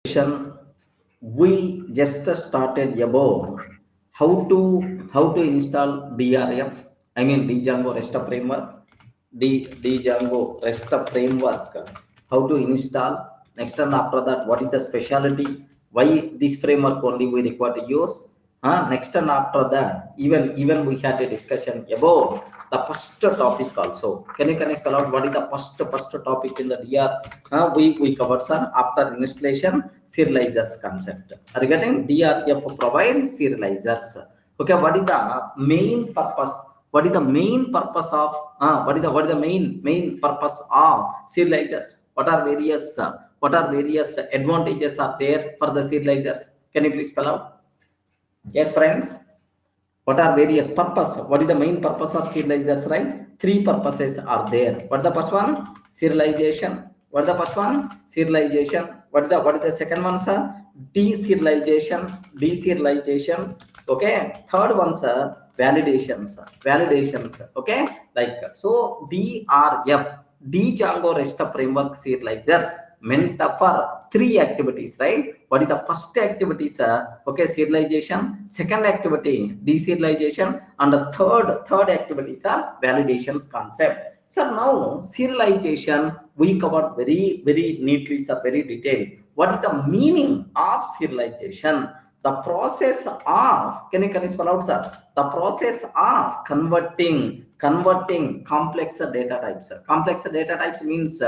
session we just started about how to install DRF. I mean Django REST framework. Django REST framework. How to install. Next and after that, what is the specialty? Why this framework only we require to use? Next and after that, even we had a discussion about the first topic also. Can you spell out what is the first topic in the DR? We covered, sir, after installation serializers concept. Regarding DRF provide serializers. Okay, what is the main purpose? What is the main purpose of what is the main purpose of serializers? What are various advantages are there for the serializers? Can you please spell out? Yes, friends. What are various purpose? What is the main purpose of serializers, right? Three purposes are there. What is the first one? Serialization. What is the first one? Serialization. What is the second one, sir? Deserialization. Deserialization. Okay. Third one, sir. Validations. Validations. Okay. Like so, DRF, Django REST framework serializers meant for three activities, right? What is the first activity, sir? Okay, serialization. Second activity, deserialization, and the third activity, sir, validations concept. So now serialization we covered very neatly, sir, very detailed. What is the meaning of serialization? The process of, can you spell out, sir? The process of converting complex data types. Complex data types means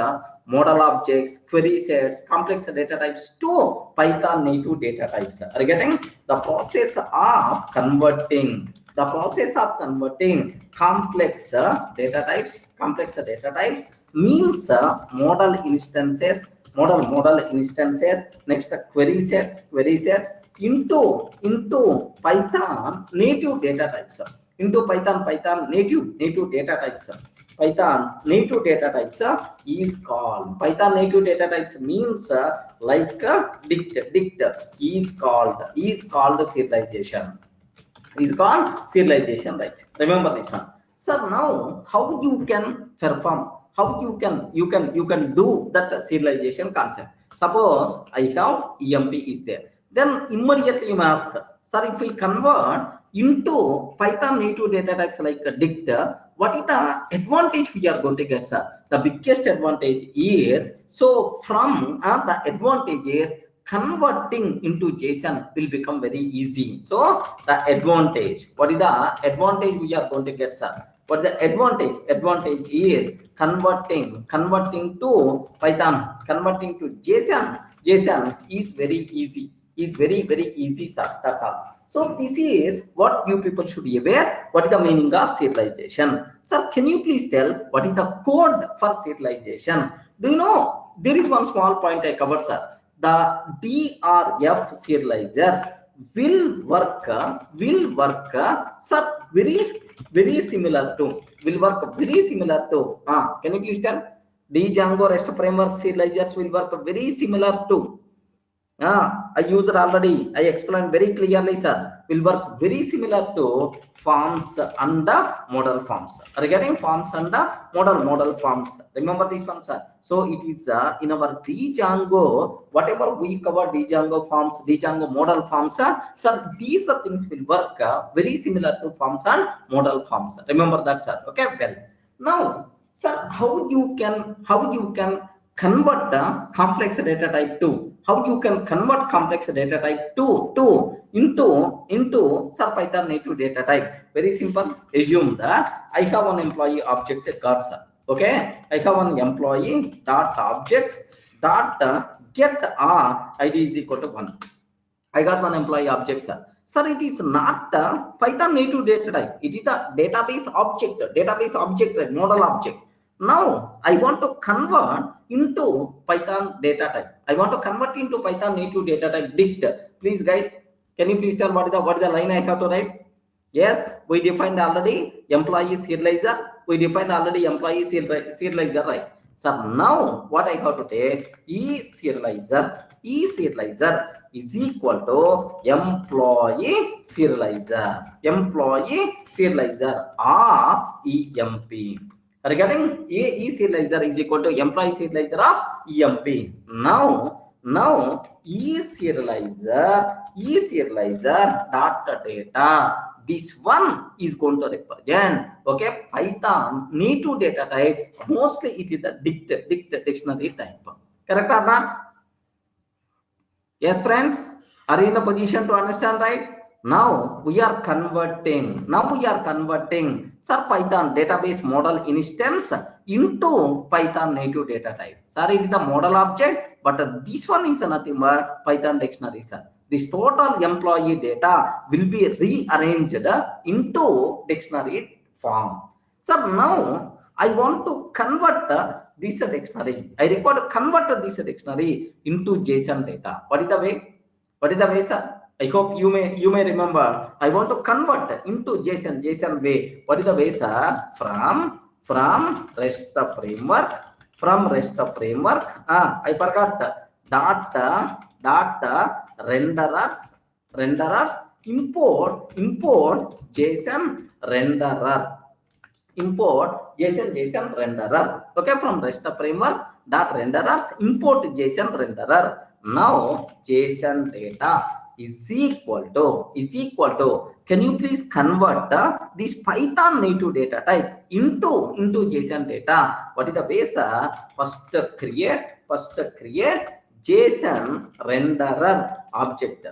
model objects, query sets, complex data types to Python native data types. Are you getting? The process of converting complex data types means model instances, next query sets into Python native data types, into Python native data types. Python native data types is called, Python native data types means like dict is called serialization, right? Remember this one. So now how you can perform, how you can do that serialization concept. Suppose I have emp is there, then immediately you may ask, sir, if we convert into Python native data types like dict, what is the advantage we are going to get, sir? The biggest advantage is, so from the advantage is converting into JSON will become very easy. So the advantage, what is the advantage we are going to get, sir? What is the advantage? Advantage is converting to Python, converting to JSON. JSON is very easy, very easy, sir. That's all. So this is what you people should be aware. What is the meaning of serialization? Sir, can you please tell what is the code for serialization? Do you know there is one small point I covered, sir? The DRF serializers will work, sir, very similar to, can you please tell? Django REST framework serializers will work very similar to, I used already, I explained very clearly, sir, will work very similar to forms and model forms. Regarding forms and model forms, remember this one, sir. So it is in our Django, whatever we cover, Django forms, Django model forms, sir, these things will work very similar to forms and model forms. Remember that, sir. Okay, well, now, sir, how you can convert the complex data type to, how you can convert complex data type into sir Python native data type? Very simple. Assume that I have one employee object cursor. Okay, I have one employee dot objects dot get id is equal to 1. I got one employee object, sir. Sir, it is not Python native data type. It is the database object, model object. Now I want to convert into Python data type. I want to convert into Python native data type dict. Please guide. Can you please tell what is the line I have to write? Yes, we defined already employee serializer. We defined already employee serializer, right? So now what I have to take serializer is equal to employee serializer of EMP. Regarding serializer is equal to employee serializer of EMP. Now Now e-serializer dot data. This one is going to represent, okay, Python native data type. Mostly it is the dict dictionary type. Correct or not? Yes, friends, are you in the position to understand, right? Now we are converting. Sir, Python database model instance into Python native data type. Sir, it is the model object, but this one is nothing but Python dictionary, sir. This total employee data will be rearranged into dictionary form. Sir, now I want to convert this dictionary. I require to convert this dictionary into JSON data. What is the way? What is the way, sir? I hope you may remember. I want to convert into JSON way. What is the way, sir? From REST framework. I forgot dot renderers import JSON renderer. Import JSON renderer. Okay, from REST framework dot renderers import JSON renderer. Now JSON data is equal to, can you please convert this Python native data type into JSON data? What is the base? First create JSON renderer object.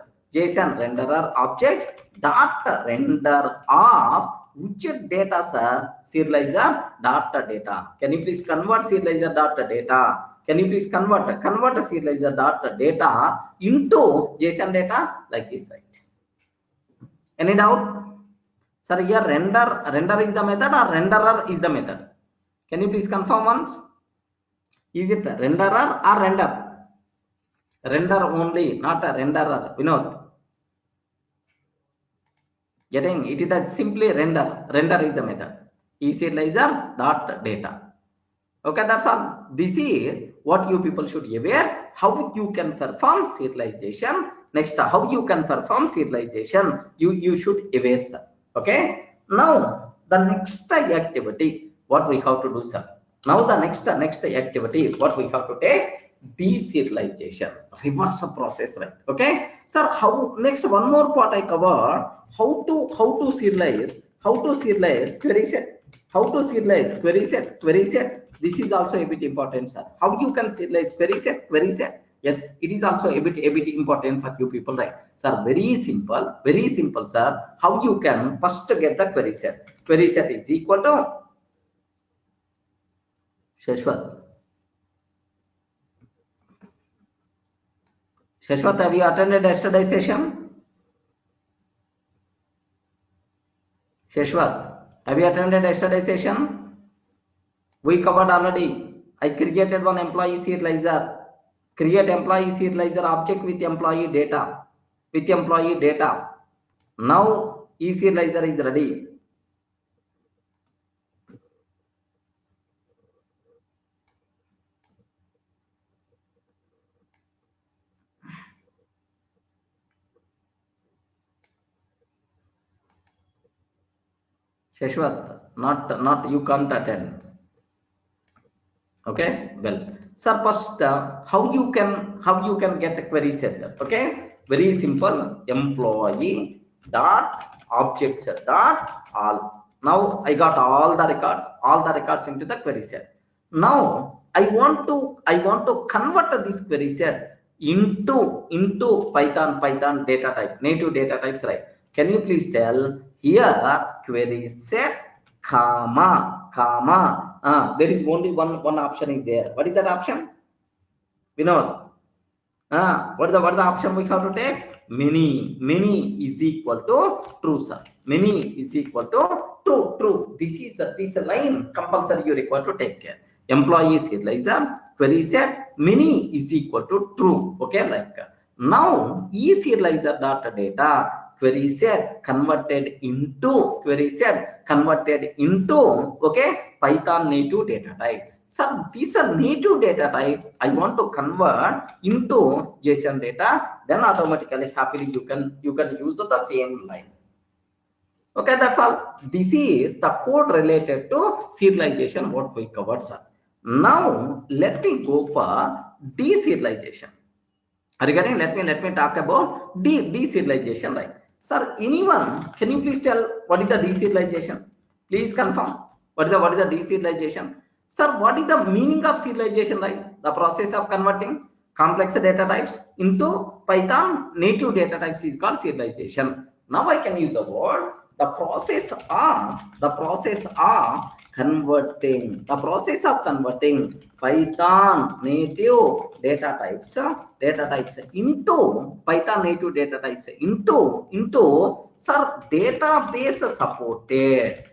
Dot render of which data, sir? Serializer dot data. Can you please convert serializer dot data? Can you please convert serializer dot data into JSON data like this, right? Any doubt? Sir, here render is the method or renderer is the method? Can you please confirm once? Is it renderer or render? Render only, not a renderer. Vinod. Getting it is that simply render is the method. E-serializer dot data. Okay, that's all. This is what you people should be aware, how you can perform serialization. Next, how you can perform serialization, you should aware, sir. Okay, now the next activity, what we have to do, sir? Now the next activity, what we have to take? Deserialization, reverse process, right? Okay, sir, how next one more part I cover, how to serialize query set, query set. This is also a bit important, sir. How you can serialize query set? Yes, it is also a bit important for you people, right? Sir, very simple, sir. How you can first get the query set? Query set is equal to Shashwat. Shashwat, have you attended yesterday's session? Shashwat, have you attended yesterday's session? We covered already. I created one employee serializer. Create employee serializer object with employee data. Now e-serializer is ready. Shashwat, not you can't attend. Okay, well, sir, first how you can get a query set? Okay, very simple. Employee dot objects dot all. Now I got all the records into the query set. Now I want to convert this query set into Python data type, native data types, right? Can you please tell here query set comma there is only one option is there. What is that option? Vinod. What is the option we have to take? Many is equal to true, sir. Many is equal to true. This is a line compulsory you require to take care. Employee serializer query set many is equal to true. Okay, like now e-serializer data data query set converted into okay Python native data type. So this is a native data type. I want to convert into JSON data. Then automatically, happily you can use the same line. Okay, that's all. This is the code related to serialization. What we covered, sir. Now let me go for deserialization. Regarding, let me talk about deserialization, right? Sir, anyone, can you please tell what is the deserialization? Please confirm. What is the deserialization? Sir, what is the meaning of serialization, right? The process of converting complex data types into Python native data types is called serialization. Now I can use the word the process of converting Python native data types into Python native data types into sir database supported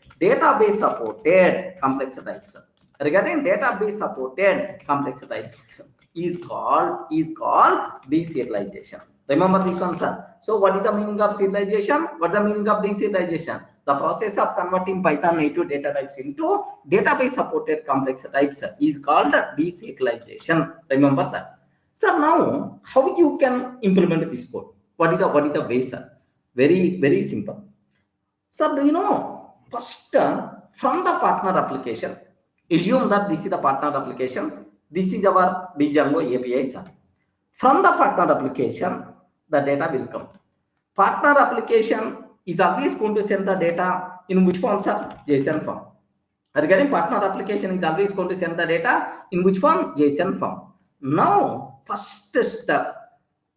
complex types. Regarding database supported complex types is called deserialization. Remember this one, sir. So what is the meaning of serialization? What is the meaning of deserialization? The process of converting Python native data types into database supported complex types is called deserialization. Remember that. So now, how you can implement this code? What is the way, sir? Very simple. So do you know? First, from the partner application, assume that this is the partner application. This is our Django API, sir. From the partner application, the data will come. Partner application is always going to send the data in which form, sir? JSON form. Regarding partner application is always going to send the data in which form? JSON form. Now, first step,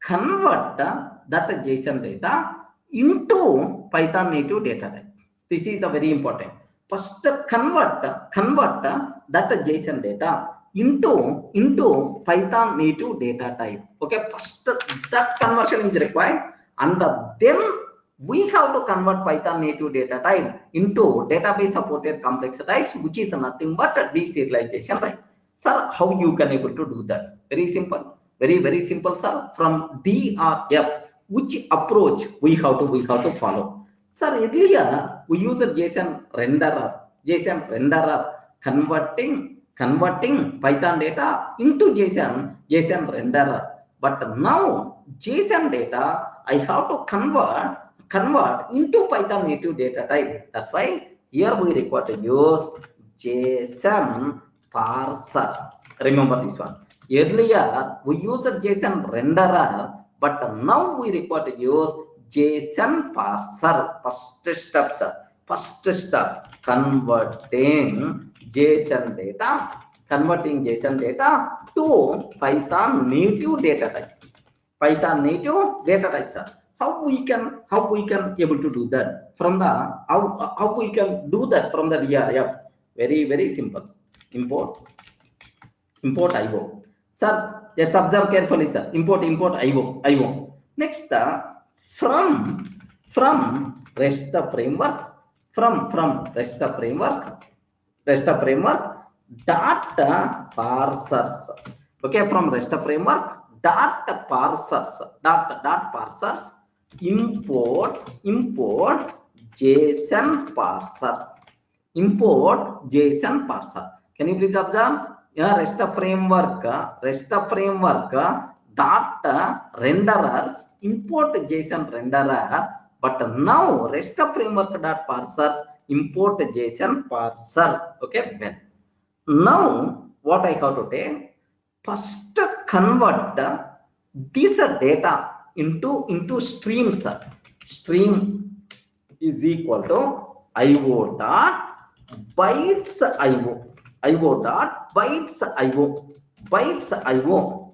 convert that JSON data into Python native data type. This is a very important. First, convert that JSON data into Python native data type. Okay, first that conversion is required, and then we have to convert Python native data type into database supported complex types, which is nothing but deserialization, right? Sir, how you can able to do that? Very simple, very simple, sir. From DRF, which approach we have to follow? Sir, earlier we used JSON renderer converting Python data into JSON renderer. But now JSON data I have to convert into Python native data type. That's why here we require to use JSON parser. Remember this one. Earlier we used JSON renderer, but now we require to use JSON parser. First step, converting JSON data to Python native data type. Sir. How we can able to do that from the how we can do that from the DRF? Very simple. Import IO. Sir, just observe carefully, sir. Import IO. Next, from REST framework, REST framework dot parsers. Okay, from REST framework dot parsers import JSON parser. Can you please observe? Yeah, REST framework dot renderers import JSON renderer, but now REST framework dot parsers import JSON parser. Okay, well, now what I have to take? First, convert this data into streams. Stream is equal to IO dot bytes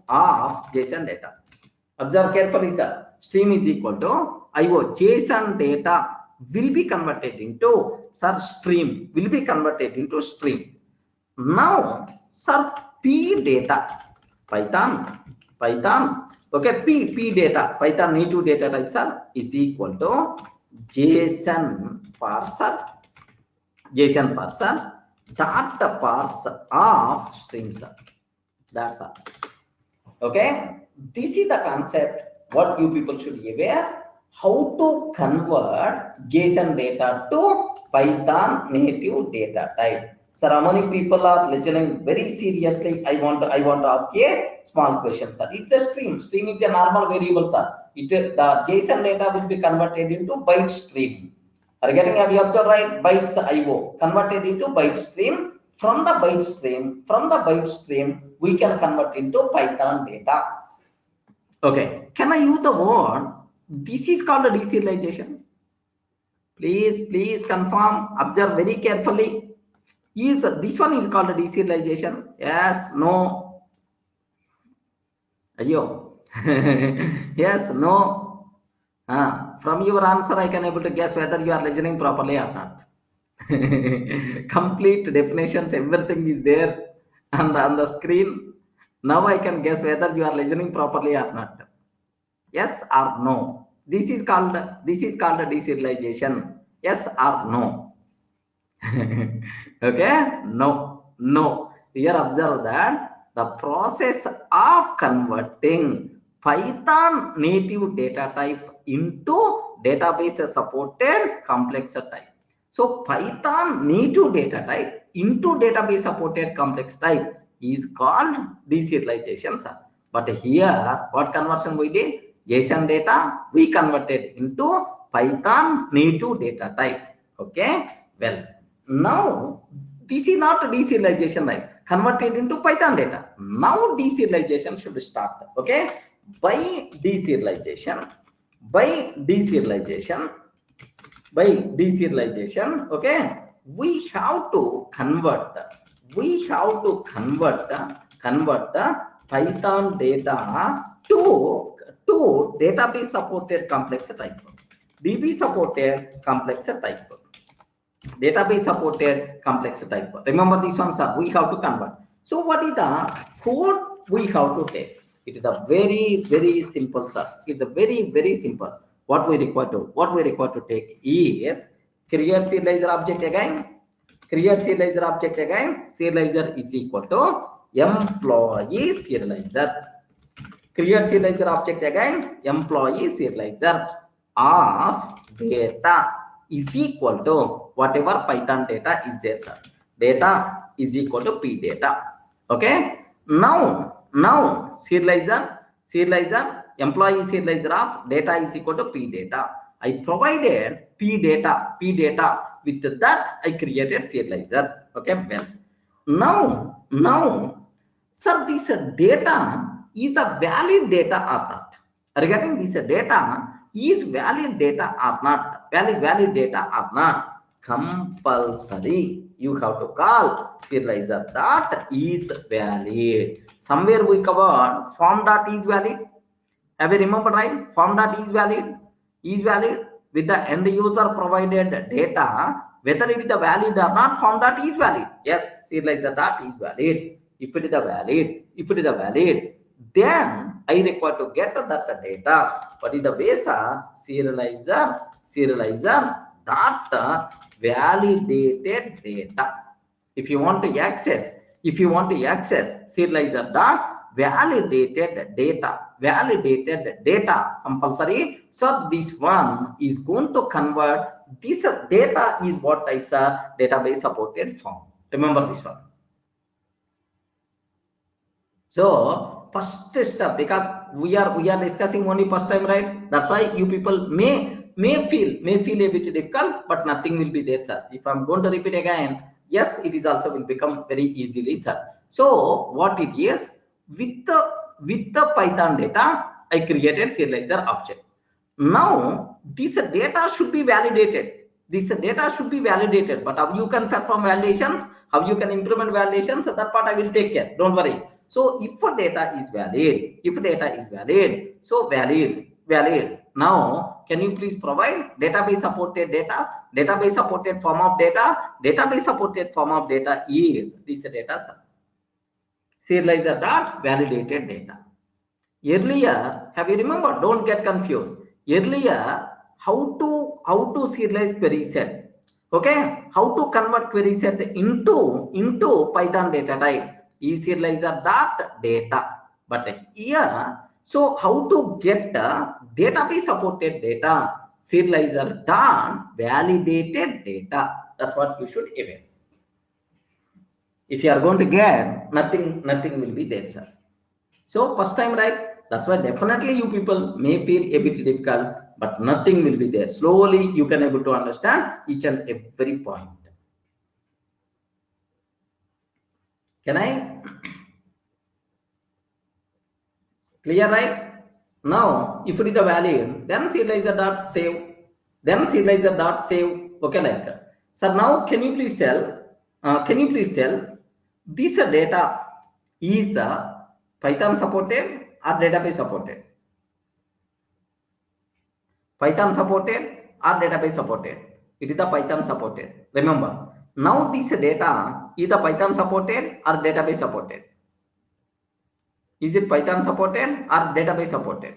of JSON data. Observe carefully, sir. Stream is equal to IO. JSON data will be converted into, sir, stream will be converted into stream. Now, sir, P data Python. Okay, P data Python native data type, sir, is equal to JSON parser dot parse of strings. That's all. Okay, this is the concept what you people should be aware, how to convert JSON data to Python native data type. Sir, how many people are listening very seriously? I want to ask a small question, sir. It's a stream is a normal variable, sir. The JSON data will be converted into byte stream. Are getting, have you observed, right? Bytes IO converted into byte stream. From the byte stream we can convert into Python data. Okay, can I use the word? This is called a deserialization. Please confirm, observe very carefully. Is this one is called a deserialization? Yes, no. Ayo. Yes, no. From your answer, I can able to guess whether you are listening properly or not. Complete definitions, everything is there on the screen. Now I can guess whether you are listening properly or not. Yes or no? This is called a deserialization. Yes or no? Okay, no. Here observe that the process of converting Python native data type into database supported complex type. So Python native data type into database supported complex type is called deserialization, sir. But here what conversion we did? JSON data we converted into Python native data type. Okay, well, now this is not deserialization, right? Converted into Python data. Now deserialization should start. Okay, by deserialization, by deserialization, okay, we have to convert the Python data to database supported complex type, DB supported complex type, database supported complex type. Remember this one, sir, we have to convert. So what is the code we have to take? It is a very simple, sir. It's a very simple. What we require to take is create serializer object again. Create serializer object again. Serializer is equal to employee serializer. Create serializer object again. Employee serializer of data is equal to whatever Python data is there, sir. Data is equal to p data. Okay. Now serializer employee serializer of data is equal to p data. I provided p data. With that I created serializer. Okay. Well, now, sir, this data is a valid data or not? Regarding this data is valid data or not? Valid data or not? Compulsory. You have to call serializer dot is valid. Somewhere we covered form dot is valid. Have you remembered, right? Form dot is valid. Is valid with the end user provided data. Whether it is the valid or not, form dot is valid. Yes, serializer dot is valid. If it is a valid, then I require to get that data. What is the base? Serializer dot validated data. If you want to access serializer dot validated data compulsory. So this one is going to convert this data is what types are database supported form. Remember this one. So first step, because we are discussing only first time, right? That's why you people may feel a bit difficult, but nothing will be there, sir. If I'm going to repeat again, yes, it is also will become very easily, sir. So what it is, with the Python data, I created serializer object. Now this data should be validated. But how you can perform validations, how you can implement validations, that part I will take care. Don't worry. So if data is valid, so valid. Now can you please provide database supported data, database supported form of data? Database supported form of data is this data, serializer dot validated data. Earlier, have you remembered? Don't get confused. Earlier, how to serialize query set? Okay, how to convert query set into Python data type? Is serializer dot data. But here, so how to get database supported data? Serializer dot validated data. That's what you should aware. If you are going to get, nothing will be there, sir. So first time, right? That's why definitely you people may feel a bit difficult, but nothing will be there. Slowly you can able to understand each and every point. Can I? Clear, right? Now, if it is a valid, then serializer dot save, then serializer dot save. Okay, like so. Now, can you please tell? This data is Python supported or database supported? Python supported or database supported? It is the Python supported. Remember. Now, this data is the Python supported or database supported? Is it Python supported or database supported?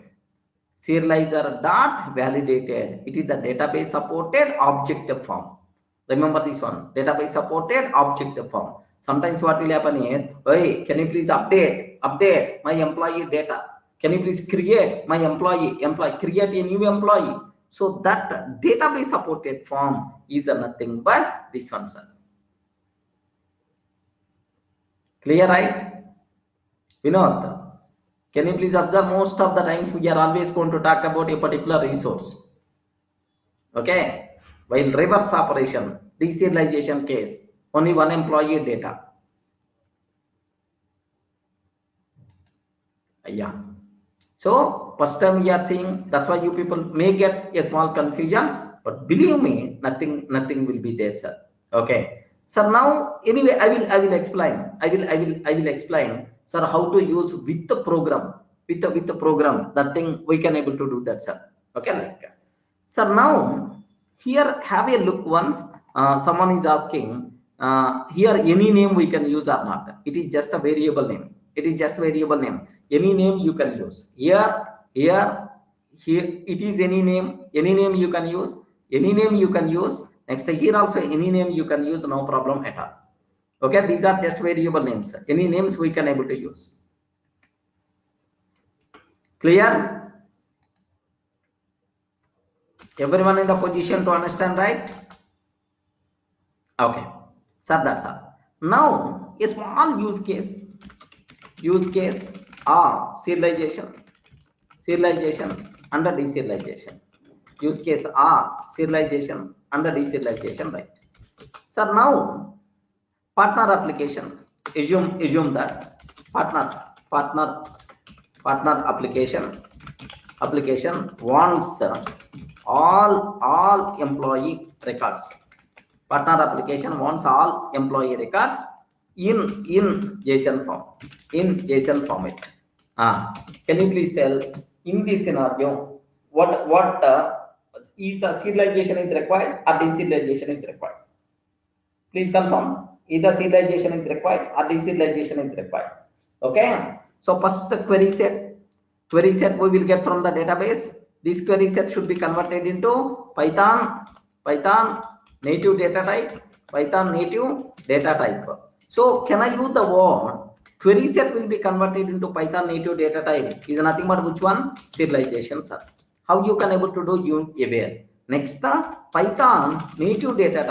Serializer dot validated. It is the database supported object form. Remember this one, database supported object form. Sometimes what will happen is, hey, can you please update my employee data? Can you please create my create a new employee? So that database supported form is nothing but this one, sir. Clear, right? Vinod, can you please observe, most of the times we are always going to talk about a particular resource. Okay, while reverse operation, deserialization case, only one employee data. Yeah. So first time we are seeing, that's why you people may get a small confusion, but believe me, nothing will be there, sir. Okay. So now anyway, I will explain. I will explain, sir, how to use with the program, with the program, that thing we can able to do that, sir. Okay, like so now here have a look once. Someone is asking here any name we can use or not. It is just a variable name. It is just variable name. Any name you can use. Here it is any name you can use. Any name you can use. Next here also any name you can use, no problem at all. Okay, these are just variable names. Any names we can able to use. Clear? Everyone in the position to understand, right? Okay, so that's all. Now a small use case are serialization under deserialization. Use case are serialization under deserialization, right? So now partner application, assume that partner application wants all employee records. Partner application wants all employee records in JSON form, in JSON format. Can you please tell in this scenario what is the serialization is required or deserialization is required? Please confirm, either serialization is required or deserialization is required. Okay, so first the query set we will get from the database. This query set should be converted into Python native data type, So can I use the word query set will be converted into Python native data type is nothing but which one? Serialization, sir. How you can able to do, you aware. Next, the Python native data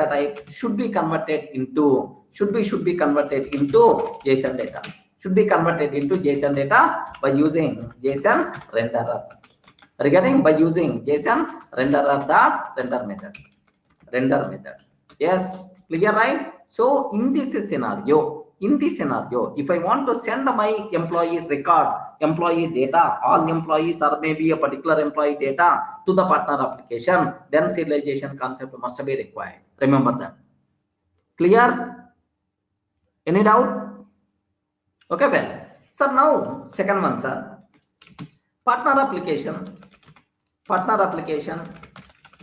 type should be converted into JSON data. Should be converted into JSON data by using JSON renderer. Regarding by using JSON renderer method. Yes, clear, right? So in this scenario, if I want to send my employee record, employee data, all employees or maybe a particular employee data to the partner application, then serialization concept must be required. Remember that. Clear? Any doubt? Okay, well. So now second one, sir. Partner application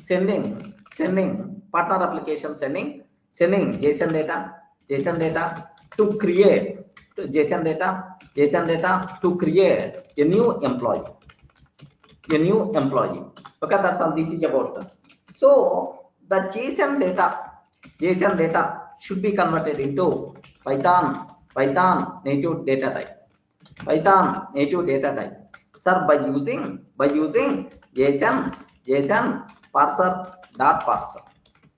sending partner application sending JSON data to create JSON data to create a new employee. Okay, that's all this is about. So the JSON data should be converted into Python native data type. Sir, by using JSON parser.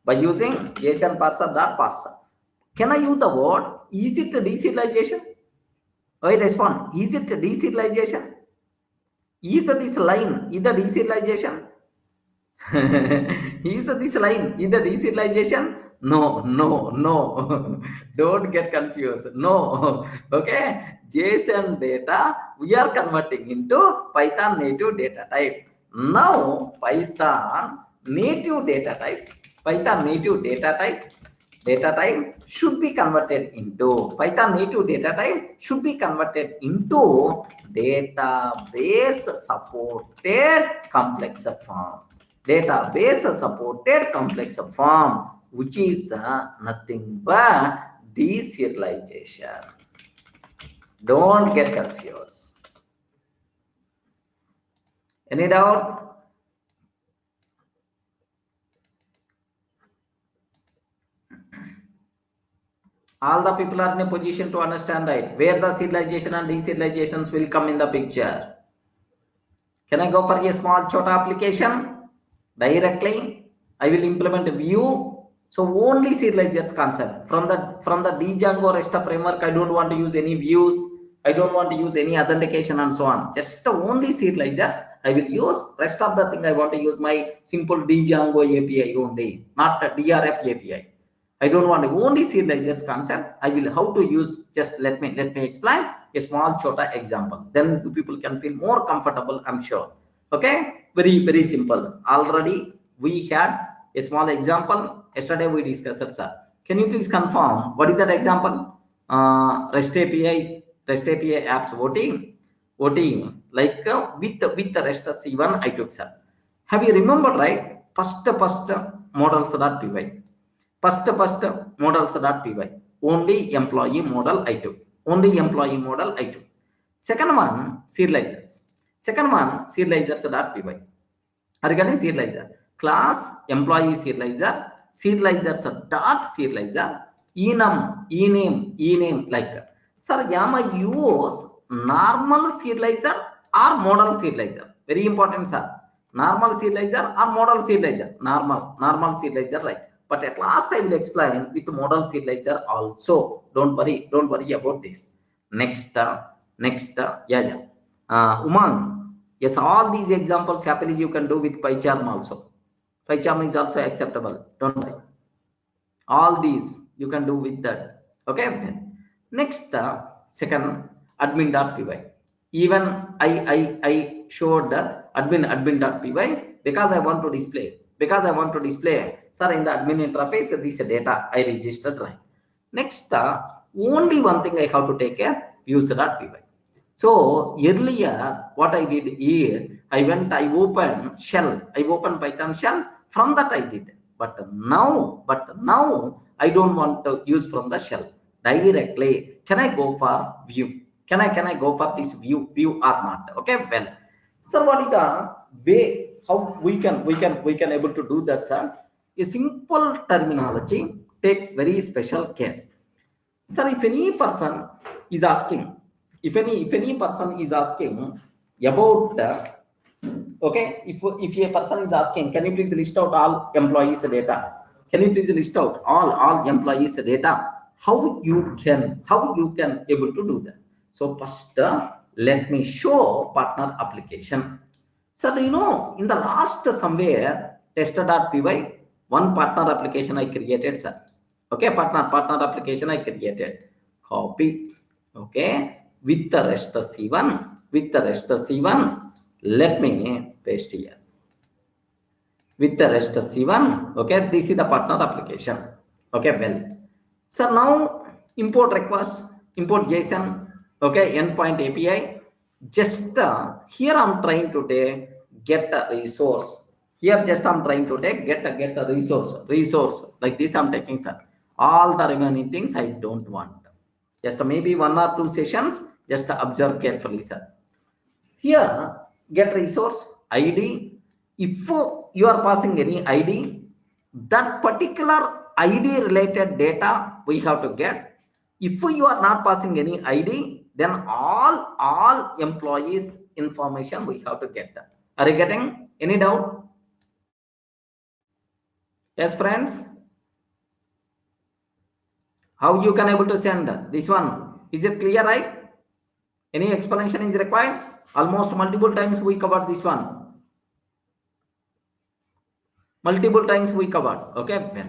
By using JSON parser. Can I use the word? Is it deserialization? I respond. Is it deserialization? Is this line either deserialization? Is this line either deserialization? No. Don't get confused. No. Okay. JSON data we are converting into Python native data type. Now Python native data type. Python native data type should be converted into Python native data type should be converted into database supported complex form. Database supported complex form, which is nothing but deserialization. Don't get confused. Any doubt? All the people are in a position to understand, right, where the serialization and deserializations will come in the picture. Can I go for a small chota application directly? I will implement a view. So only serializers concept from the Django REST framework. I don't want to use any views. I don't want to use any authentication and so on. Just only serializers I will use. Rest of the thing I want to use my simple Django API only, not the DRF API. I don't want only serializers concept. I will how to use. Just let me explain a small chota example. Then you people can feel more comfortable. I'm sure. Okay, very simple. Already we had a small example. Yesterday we discussed it, sir. Can you please confirm what is that example? REST API apps voting like with the REST C1 I took, sir. Have you remembered, right? First models.py. First models.py. Only employee model I took. Only employee model I took. Second one serializers. Second one serializers.py. Regarding serializer, class employee serializer, serializers dot serializer, ename like. Sir, am I use normal serializer or model serializer? Very important, sir. Normal serializer or model serializer? Normal serializer, right? But at last I will explain with model serializer also. Don't worry about this. Next, yeah. Umang, yes, all these examples happily you can do with PyCharm also. PyCharm is also acceptable. Don't worry. All these you can do with that. Okay. Next, second admin.py. Even I showed the admin.py because I want to display. Sir, in the admin interface, this data I registered, right. Next, only one thing I have to take care, user.py. So earlier, what I did here, I opened shell, I opened Python shell. From that I did. But now I don't want to use from the shell directly. Can I go for view? Can I go for this view or not? Okay, well, sir, what is the way how we can able to do that, sir? A simple terminology. Take very special care. Sir, if any person is asking, if any person is asking about okay, if a person is asking, can you please list out all employees data? Can you please list out all employees data? How you can able to do that? So first, let me show partner application. So you know, in the last somewhere tester.py, one partner application I created, sir. Okay, partner application I created. Copy. Okay, with the rest C1, let me paste here. With the rest C1, okay, this is the partner application. Okay, well, so now import request, import JSON, okay, endpoint API. Just here I'm trying to get a resource. Here just I'm trying to get a resource like this I'm taking, sir. All the remaining things I don't want. Just maybe 1 or 2 sessions. Just observe carefully, sir. Here get resource ID. If you are passing any ID, that particular ID related data we have to get. If you are not passing any ID, then all employees information we have to get. Are you getting any doubt? Yes, friends. How you can able to send this one? Is it clear, right? Any explanation is required? Almost multiple times we covered this one. Multiple times we covered. Okay, well,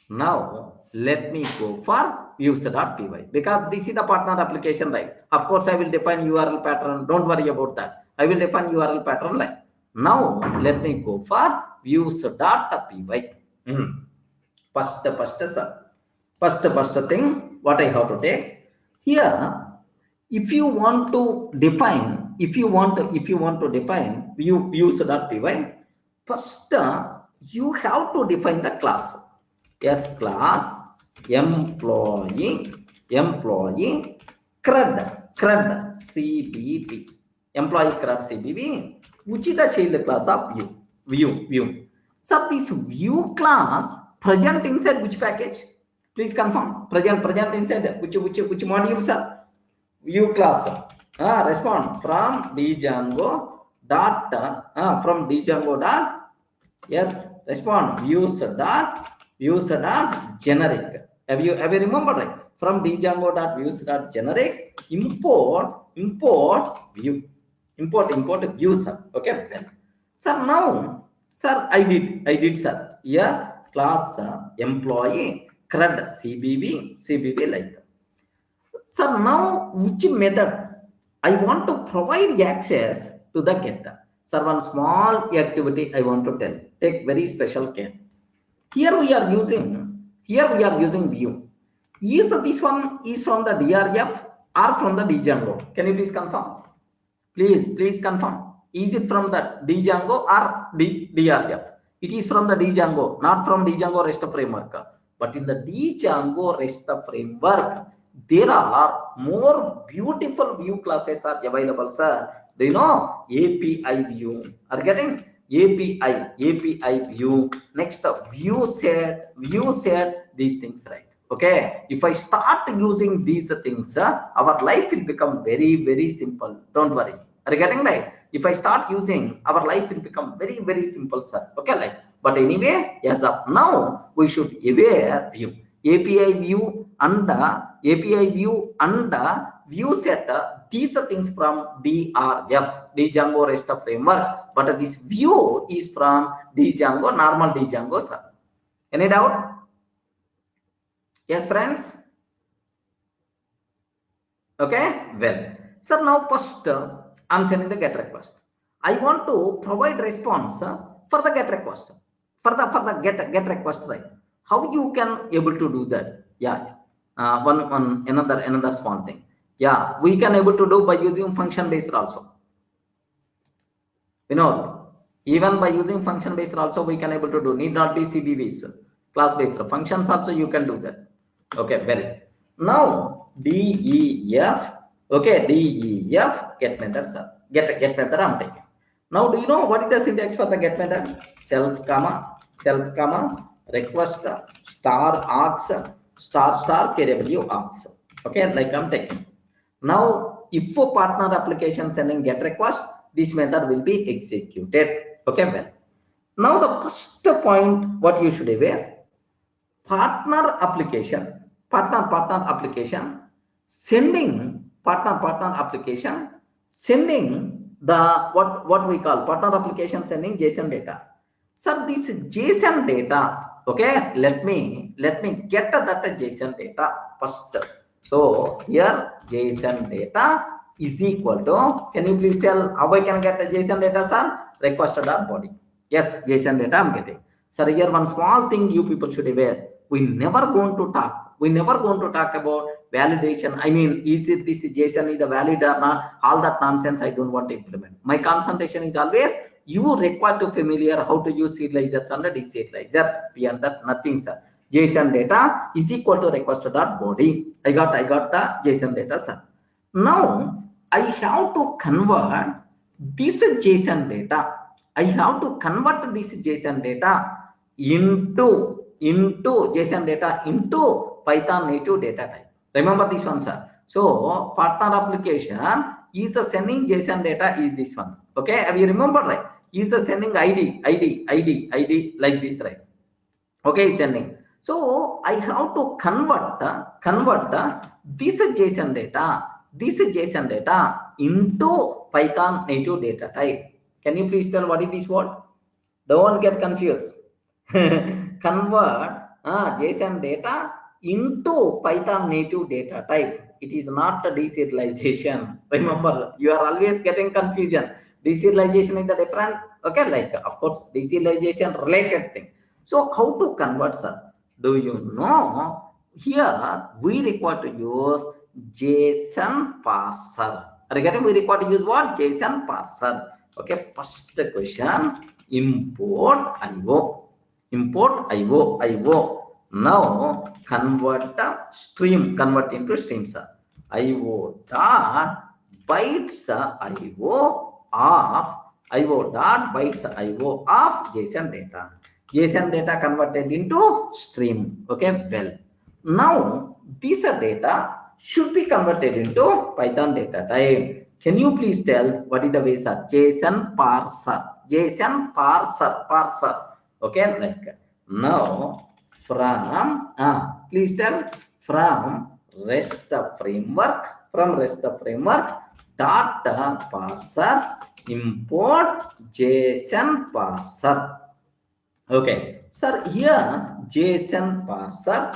Now let me go for views.py because this is the partner application, right? Of course, I will define URL pattern. Don't worry about that. I will define URL pattern like. Now let me go for views.py. First thing what I have to take here. If you want to define, if you want to define views.py, first you have to define the class. Yes, class employee CRUD CBV, employee CRUD CBV, which is the child class of view. So this view class present inside which package? Please confirm. Present inside which module, sir? View class. Respond from Django dot yes, respond views dot generic. Have you remembered, right? From Django dot views dot generic import view, import view, sir. Okay, well, sir, now sir, I did sir here class employee CRUD CBV like. So now which method I want to provide access to the getter? Sir, one small activity I want to tell. Take very special care. Here we are using view. Is this one is from the DRF or from the Django? Can you please confirm? Please confirm. Is it from the Django or DRF? It is from the Django, not from Django REST framework. But in the Django REST framework, there are more beautiful view classes are available, sir. Do you know API view? Are getting API view? Next view set, these things, right? Okay, if I start using these things, our life will become very simple. Don't worry. Are you getting right? If I start using, our life will become very simple, sir. Okay, like. But anyway, as of now, we should aware view. API view and view set. These are things from DRF, Django REST framework. But this view is from Django, normal Django, sir. Any doubt? Yes, friends. Okay, well, sir, now first I'm sending the GET request. I want to provide response for the GET request, for the GET request, right? How you can able to do that? Yeah, another small thing. Yeah, we can able to do by using function based also. You know, even by using function based also we can able to do. Need not be CBVs, class based functions also you can do that. Okay, well, now DEF. Okay, DEF get method, sir. Get method I'm taking. Now, do you know what is the syntax for the get method? Self comma request star args star kw args. Okay, like I'm taking. Now, if a partner application sending get request, this method will be executed. Okay, well. Now the first point what you should aware, partner application sending the what we call partner application sending JSON data. So this JSON data, okay, let me get that JSON data first. So here JSON data is equal to, can you please tell how I can get the JSON data, sir? Request.body. Yes, JSON data I'm getting. Sir, here one small thing you people should aware. We never going to talk about validation. I mean, is it this JSON is valid or not? All that nonsense I don't want to implement. My concentration is always you require to familiar how to use serializers and deserializers. Beyond that, nothing, sir. JSON data is equal to request.body. I got the JSON data, sir. Now I have to convert this JSON data. I have to convert this JSON data into JSON data into Python native data type. Remember this one, sir. So partner application is the sending JSON data is this one. Okay, have you remembered, right? Is the sending ID like this, right? Okay, sending. So I have to convert this JSON data into Python native data type. Can you please tell what is this word? Don't get confused. Convert JSON data into Python native data type. It is not a deserialization. Remember, you are always getting confusion. Deserialization is the different, okay, like of course, deserialization related thing. So how to convert, sir? Do you know? Here we require to use JSON parser. Regarding we require to use what? JSON parser. Okay, first the question, import IO. Import IO. Now convert the stream, convert into streams. IO dot bytes IO of IO dot bytes IO of JSON data. JSON data converted into stream. Okay, well, now this data should be converted into Python data type. Can you please tell what is the way, sir? JSON parser. JSON parser. Okay, like now from please tell from REST framework data parsers import JSON parser. Okay, sir, here JSON parser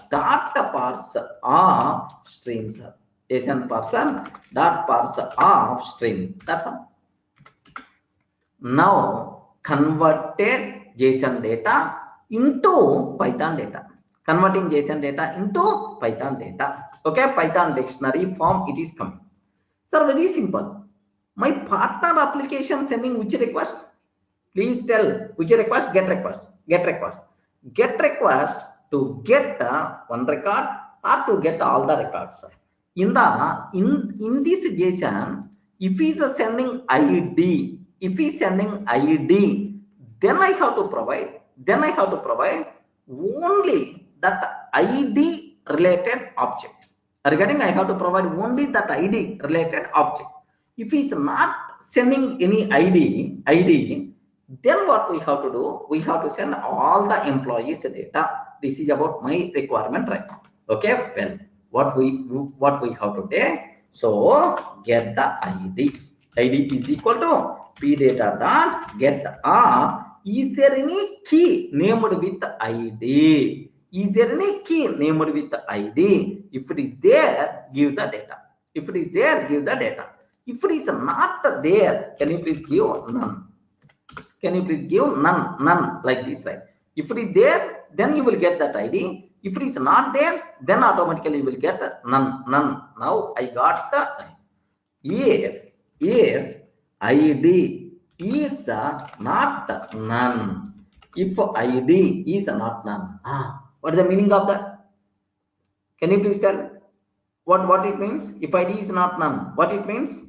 data parser of streams. JSON parser dot parser of string. That's all. Now converted JSON data into Python data. Converting JSON data into Python data. Okay, Python dictionary form it is coming. Sir, very simple. My partner application sending which request? Please tell which request? Get request. Get request to get one record or to get all the records. In this JSON, if he is sending ID, then I have to provide only that ID related object. Regarding I have to provide only that ID related object. If he is not sending any ID, then what we have to do? We have to send all the employees data. This is about my requirement, right? Okay, well, what we have to take? So get the ID. ID is equal to pdata dot get is there any key named with ID? Is there any key named with ID? If it is there, give the data. If it is there, give the data. If it is not there, can you please give none? Can you please give none like this, right? If it is there, then you will get that ID. If it is not there, then automatically you will get none. Now I got the if ID is not none. If ID is not none, what is the meaning of that? Can you please tell what it means? If ID is not none, what it means?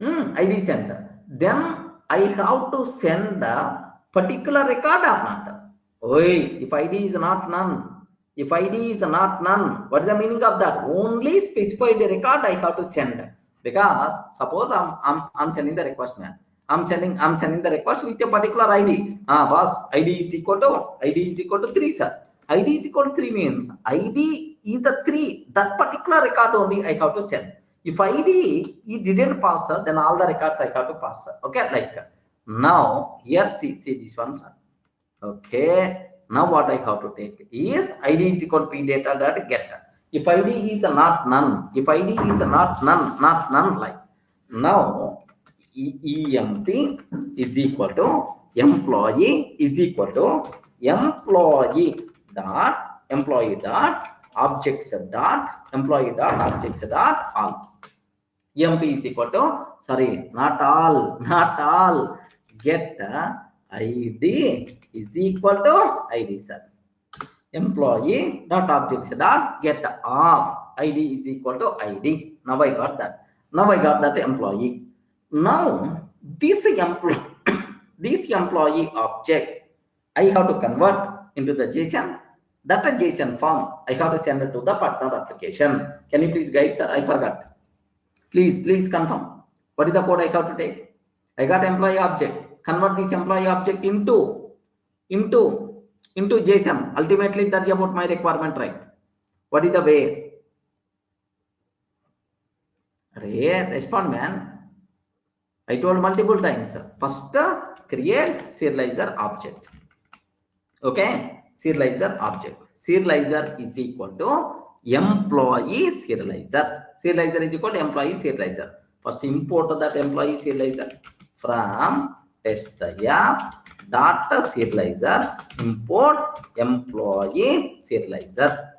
ID sent. Then I have to send a particular record or not? If ID is not none, what is the meaning of that? Only specified record I have to send. Because suppose I'm sending the request, man. I'm sending the request with a particular ID. Boss, ID is equal to 3, sir. ID is equal to 3 means ID is the 3. That particular record only I have to send. If ID it didn't pass, then all the records I have to pass. Okay, like now here see this one, sir. Okay, now what I have to take is ID is equal to pdata dot get. If ID is not none, not none, like now emp is equal to employee is equal to employee dot objects dot all. Emp is equal to, sorry, not all, get ID is equal to ID, sir. Employee dot objects dot get of ID is equal to ID. Now I got that employee. Now this employee object I have to convert into the JSON. That a JSON form I have to send it to the partner application. Can you please guide, sir? I forgot. Please confirm. What is the code I have to take? I got employee object. Convert this employee object into JSON. Ultimately, that's about my requirement, right? What is the way? Respond, man. I told multiple times. First, create serializer object. Okay, serializer object. Serializer is equal to employee serializer. Serializer is equal to employee serializer. First import that employee serializer from test app data serializers. Import employee serializer.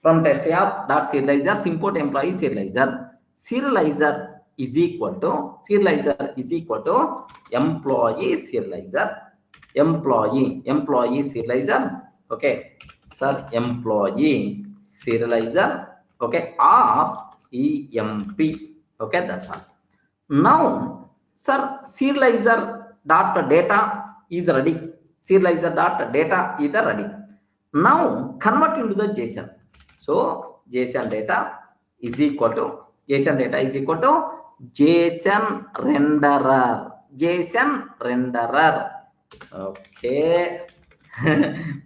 From test app dot serializers import employee serializer. Serializer is equal to employee serializer. Employee serializer. Okay, sir, employee serializer. Okay, of EMP. Okay, that's all. Now, sir, serializer dot data is ready. Serializer dot data is ready. Now convert into the JSON. So JSON data is equal to JSON renderer. JSON renderer. Okay.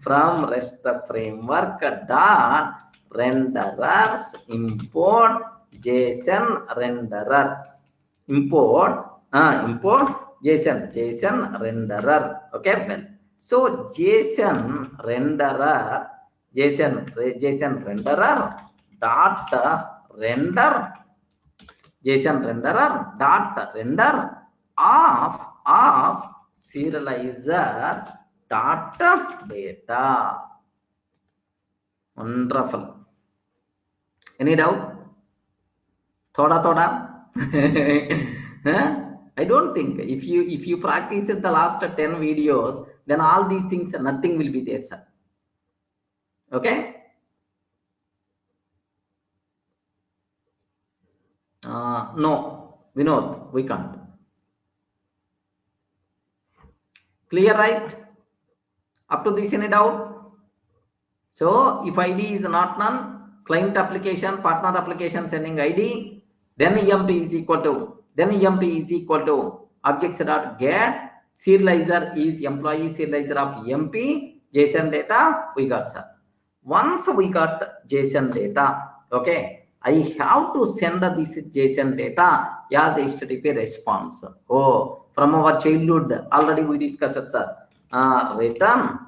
From REST framework dot renderers import JSON renderer. Import JSON renderer. Okay, well. So JSON renderer dot render JSON renderer dot render of serializer dot data. Wonderful. Any doubt? Thoda. Huh? I don't think if you practice the last 10 videos, then all these things nothing will be there, sir. Okay. No, Vinod, we can't. Clear, right? Up to this, any doubt? So if ID is not none, client application, partner application sending ID, then EMP is equal to objects dot get serializer is employee serializer of EMP JSON data we got, sir. Once we got JSON data, okay, I have to send this JSON data as HTTP response. Oh, from our childhood already we discussed, sir. Return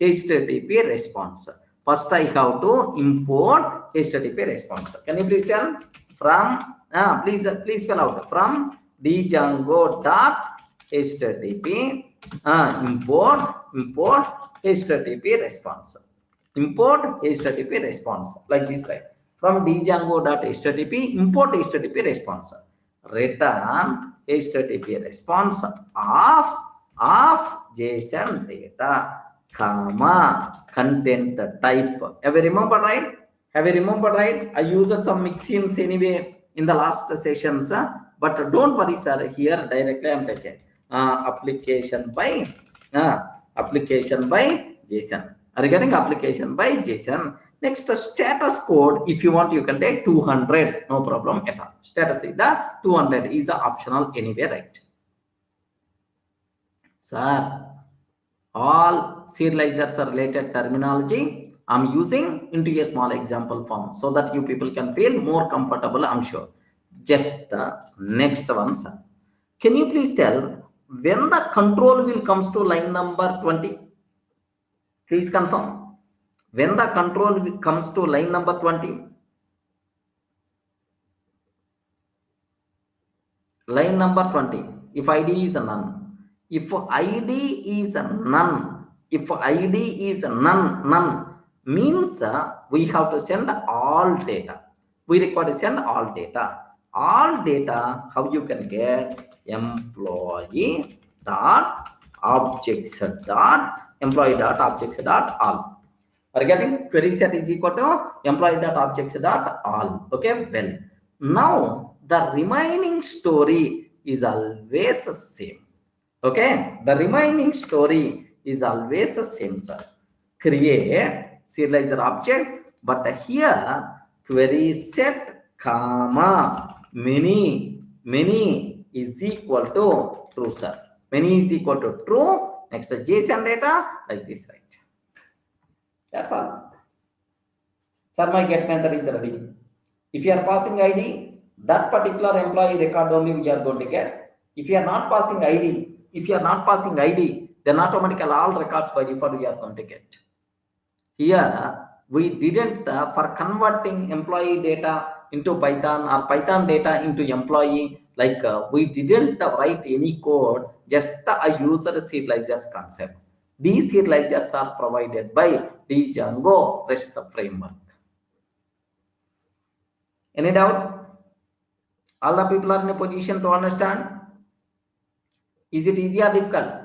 HTTP response. First I have to import HTTP response. Can you please tell? From please spell out from django dot HTTP import HTTP response. Import HTTP response like this, right? From django.http import HTTP response. Return HTTP response of JSON data, comma content type. Have you remembered, right? I used some mixins anyway in the last sessions, but don't worry, sir. Here directly I am taking application by JSON. Regarding application by JSON, next status code, if you want you can take 200, no problem at all. Status is the 200 is the optional anyway, right? Sir, all serializers are related terminology I'm using into a small example form so that you people can feel more comfortable, I'm sure. Just the next one, sir. Can you please tell when the control will comes to line number 20? Please confirm. When the control comes to line number 20? Line number 20. If ID is none. If ID is none, means we have to send all data. We require to send all data. All data, how you can get? Employee dot objects dot all. Are getting? Query set is equal to employee dot objects dot all. Okay, well, now the remaining story is always the same. Okay, the remaining story is always the same, sir. Create serializer object, but here query set comma many is equal to true, sir. Many is equal to true. Next JSON data like this, right? That's all. Sir, my get method is ready. If you are passing ID, that particular employee record only we are going to get. If you are not passing ID, then automatically all records by default we are going to get. Here we didn't for converting employee data into Python or Python data into employee, like we didn't write any code, just a user serializers concept. These serializers are provided by the Django REST framework. Any doubt? All the people are in a position to understand? Is it easy or difficult?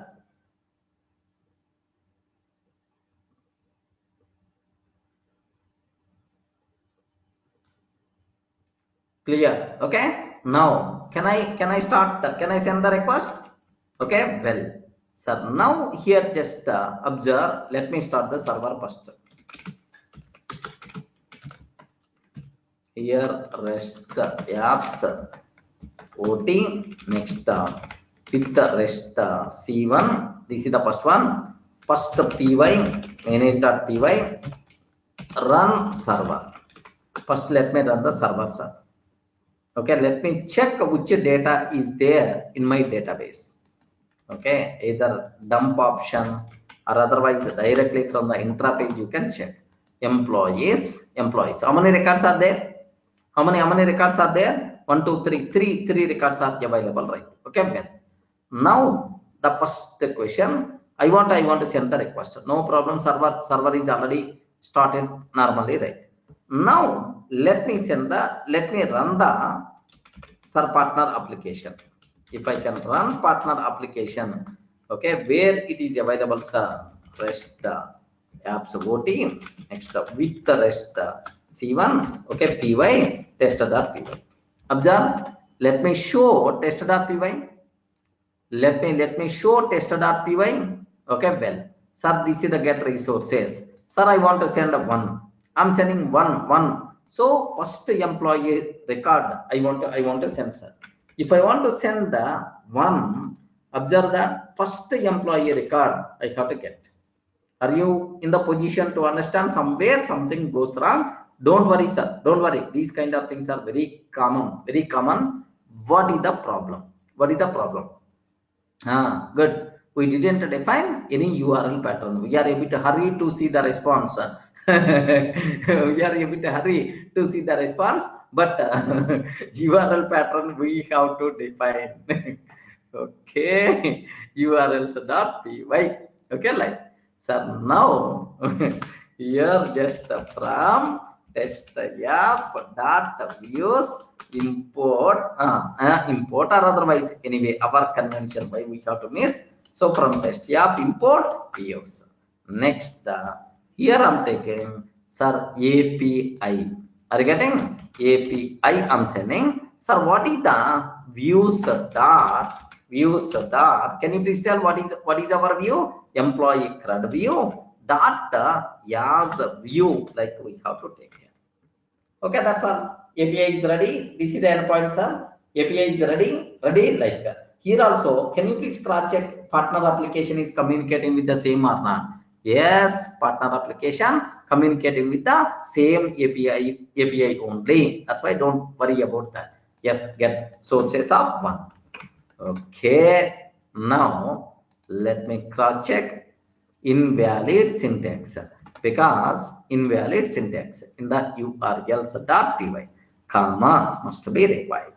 Clear? Okay. Now can I start? Can I send the request? Okay. Well, sir. Now here just observe. Let me start the server first. Here REST apps OT next with the REST C1. This is the first one. First py manage.py run server. First let me run the server, sir. Okay, let me check which data is there in my database. Okay, either dump option or otherwise directly from the intra page you can check. Employees. How many records are there? How many records are there? 1, 2, 3. Three records are available, right? Okay, well. Now the first question, I want to send the request. No problem, server is already started normally, right? Now let me run the sir partner application. If I can run partner application, okay, where it is available, sir, REST apps OT next with the REST C1, okay, py test.py. Observe, let me show test.py. Let me show test.py. Okay, well, sir, this is the get resources. Sir, I want to send one. I'm sending one. So first employee record I want to send, sir. If I want to send the one, observe that first employee record I have to get. Are you in the position to understand? Somewhere something goes wrong? Don't worry, sir. Don't worry. These kind of things are very common. Very common. What is the problem? Good. We didn't define any URL pattern. We are able to hurry to see the response. We are able to hurry to see the response, but URL pattern we have to define. Okay, URLs.py. Okay, like, so now here just from test app dot views import or otherwise, anyway our convention by we have to miss. So from test app import views. Next here I'm taking, sir, API. Are you getting? API I'm sending. Sir, what is the views dot? Can you please tell what is our view? Employee CRUD view dot as view, like we have to take here. Okay, that's all. API is ready. This is the endpoint, sir. API is ready. Like here also, can you please cross check partner application is communicating with the same or not? Yes, partner application communicating with the same API only. That's why don't worry about that. Yes, get sources of one. Okay, now let me cross check invalid syntax, because invalid syntax in the urls.py comma must be required.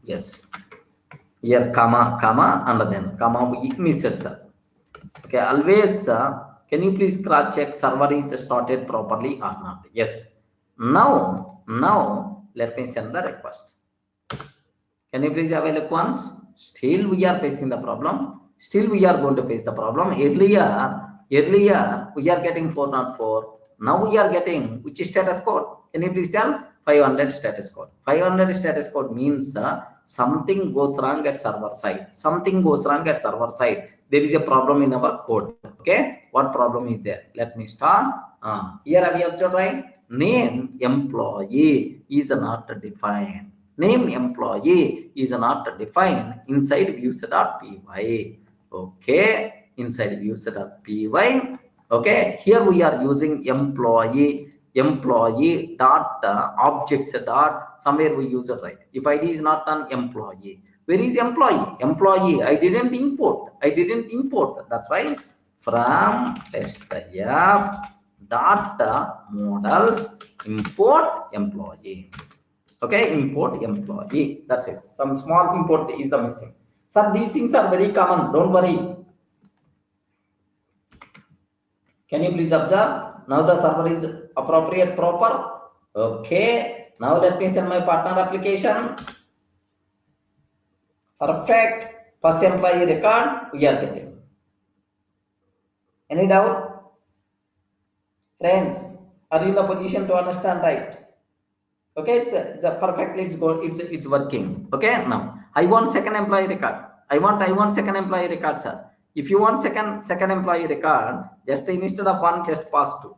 Yes, here comma and then comma we missed, sir. Okay, always can you please cross check server is started properly or not? Yes. Now let me send the request. Can you please have a look once? Still we are facing the problem. Still we are going to face the problem. Earlier we are getting 404. Now we are getting which status code? Can you please tell? 500 status code. 500 status code means something goes wrong at server side. There is a problem in our code. Okay, what problem is there? Let me start. Here have you observed, right? Name employee is not defined. Name employee is not defined inside views.py. Okay, inside views.py. Okay, here we are using employee dot objects dot somewhere we use it, right? If ID is not an employee, Where is employee? Employee. I didn't import. I didn't import. That's why from test app dot models import employee. Okay, import employee. That's it. Some small import is the missing. So these things are very common. Don't worry. Can you please observe? Now the server is appropriate, proper. Okay. Now let me send my partner application. Perfect. First employee record we are getting. Any doubt? Friends, are you in the position to understand, right? Okay, it's a perfectly it's working. Okay, now I want second employee record. I want second employee record, sir. If you want second employee record, just instead of one, just pass two.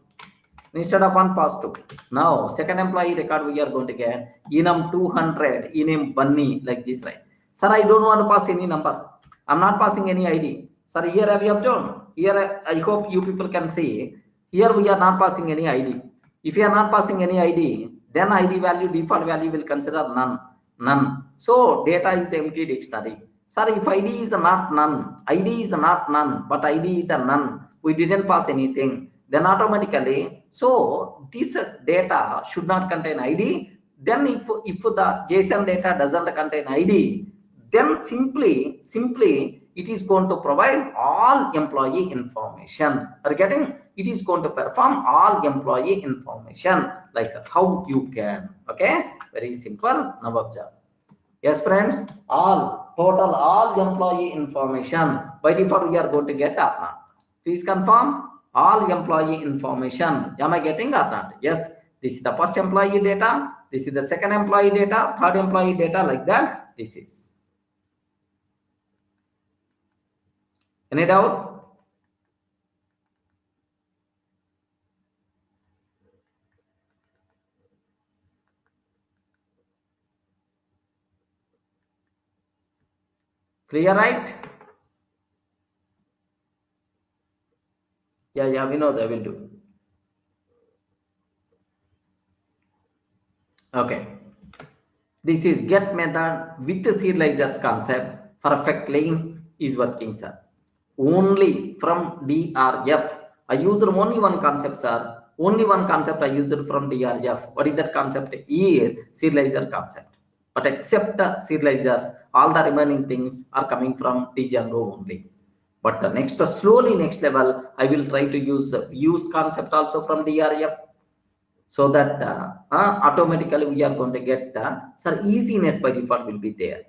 Instead of one, pass two. Now second employee record we are going to get enum 200, enum Bunny, like this, right? Sir, I don't want to pass any number. I'm not passing any ID. Sir, here have you observed? Here I hope you people can see. Here we are not passing any ID. If you are not passing any ID, then ID value, default value will consider none. So data is the empty dictionary. Sir, if ID is not none, ID is not none, but ID is the none, we didn't pass anything, then automatically, so this data should not contain ID. Then if the JSON data doesn't contain ID, then simply it is going to provide all employee information. Are you getting? It is going to perform all employee information, like how you can. Okay, very simple. Now observe. Yes, friends, all employee information by default we are going to get or not. Please confirm all employee information. Am I getting or not? Yes, this is the first employee data, this is the second employee data, third employee data, like that. This is. Any doubt? Clear, right? Yeah, we know that will do. Okay. This is get method with the serializers concept perfectly is working, sir. Only from DRF. I used only one concept, sir. Only one concept I used from DRF. What is that concept? Is serializer concept. But except the serializers, all the remaining things are coming from Django only. But the next, slowly next level, I will try to use views concept also from DRF, so that automatically we are going to get sir, easiness by default will be there.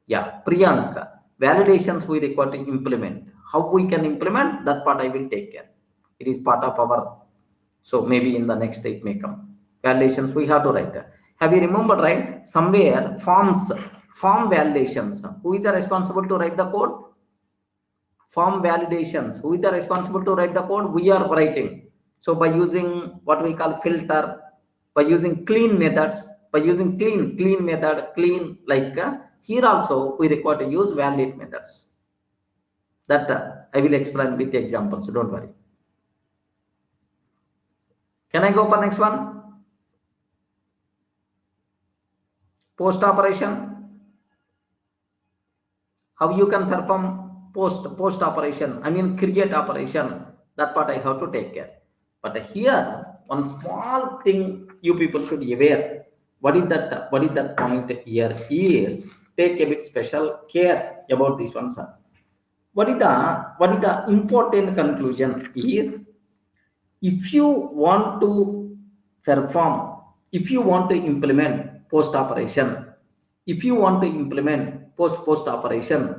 Yeah, Priyanka, validations we require to implement. How we can implement that part I will take care. It is part of our, so maybe in the next it may come. Validations we have to write. Have you remembered, right? Somewhere form validations. Who is the responsible to write the code? Form validations. Who is the responsible to write the code? We are writing. So by using what we call filter, by using clean methods, by using clean method, clean, like here also we require to use validate methods. That I will explain with the examples. So don't worry. Can I go for next one? Post operation. How you can perform post operation? I mean create operation. That part I have to take care. But here one small thing you people should be aware. What is that point here is take a bit special care about this one, sir. What is the important conclusion is, if you want to perform, if you want to implement post operation, if you want to implement post operation,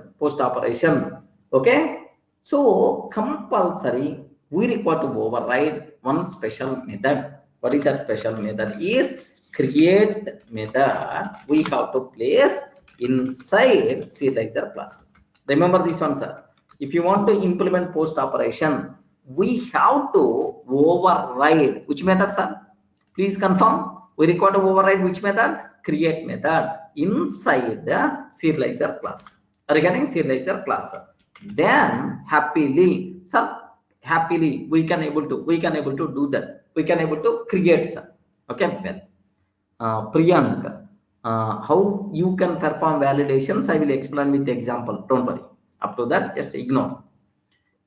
okay, so compulsory we require to override one special method. What is that special method? Is create method we have to place inside serializer class. Remember this one, sir. If you want to implement post operation, we have to override which method, sir? Please confirm. We require to override which method? Create method inside the serializer class. Are you getting serializer class? Then happily, sir, happily we can able to do that. We can able to create, sir. Okay, well, Priyanka, how you can perform validations, I will explain with the example. Don't worry. Up to that, just ignore.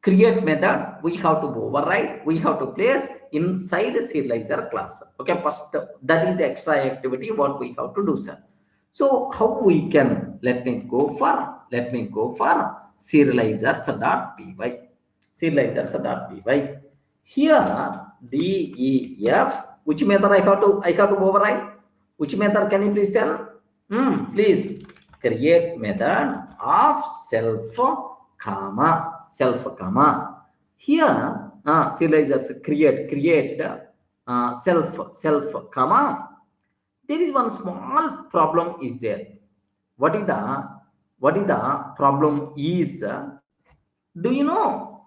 Create method, we have to override, we have to place inside serializer class. Okay, first that is the extra activity what we have to do, sir. So how we can, let me go for serializers.py. Serializers.py. Here def, which method I have to override? Which method can you please tell? Please, create method of self comma. Here serializers create self comma. There is one small problem is there. What is the problem is, do you know,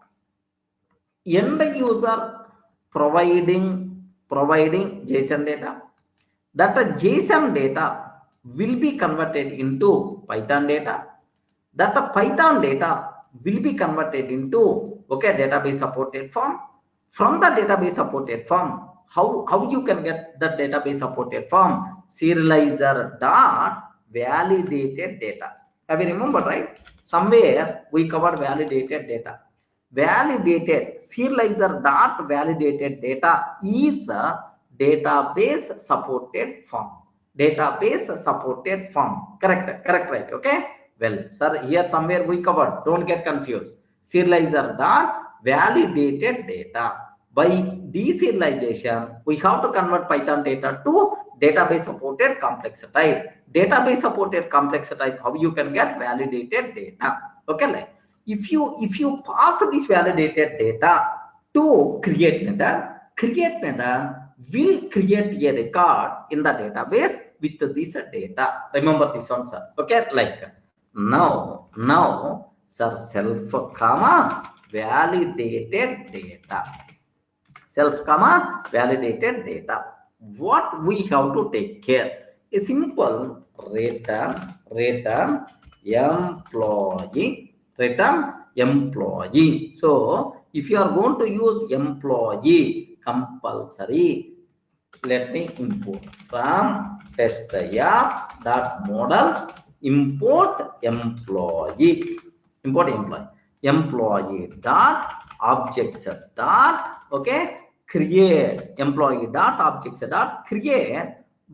end user providing JSON data, that JSON data will be converted into Python data, that Python data will be converted into database supported form. From the database supported form, how you can get the database supported form? Serializer dot validated data. Have you remembered, right? Somewhere we covered validated data. Validated serializer dot validated data is a database supported form. Database supported form. Correct, right? Okay. Well, sir, here somewhere we covered. Don't get confused. Serializer dot validated data. By deserialization, we have to convert Python data to database supported complex type. Database supported complex type, how you can get validated data? Okay, like if you pass this validated data to create method will create a record in the database with this data. Remember this one, sir. Okay, like now sir, self comma validated data. Self comma validated data. What we have to take care? A simple return employee. So if you are going to use employee, compulsory, let me import from test dot models, import employee dot objects dot create employee dot objects dot create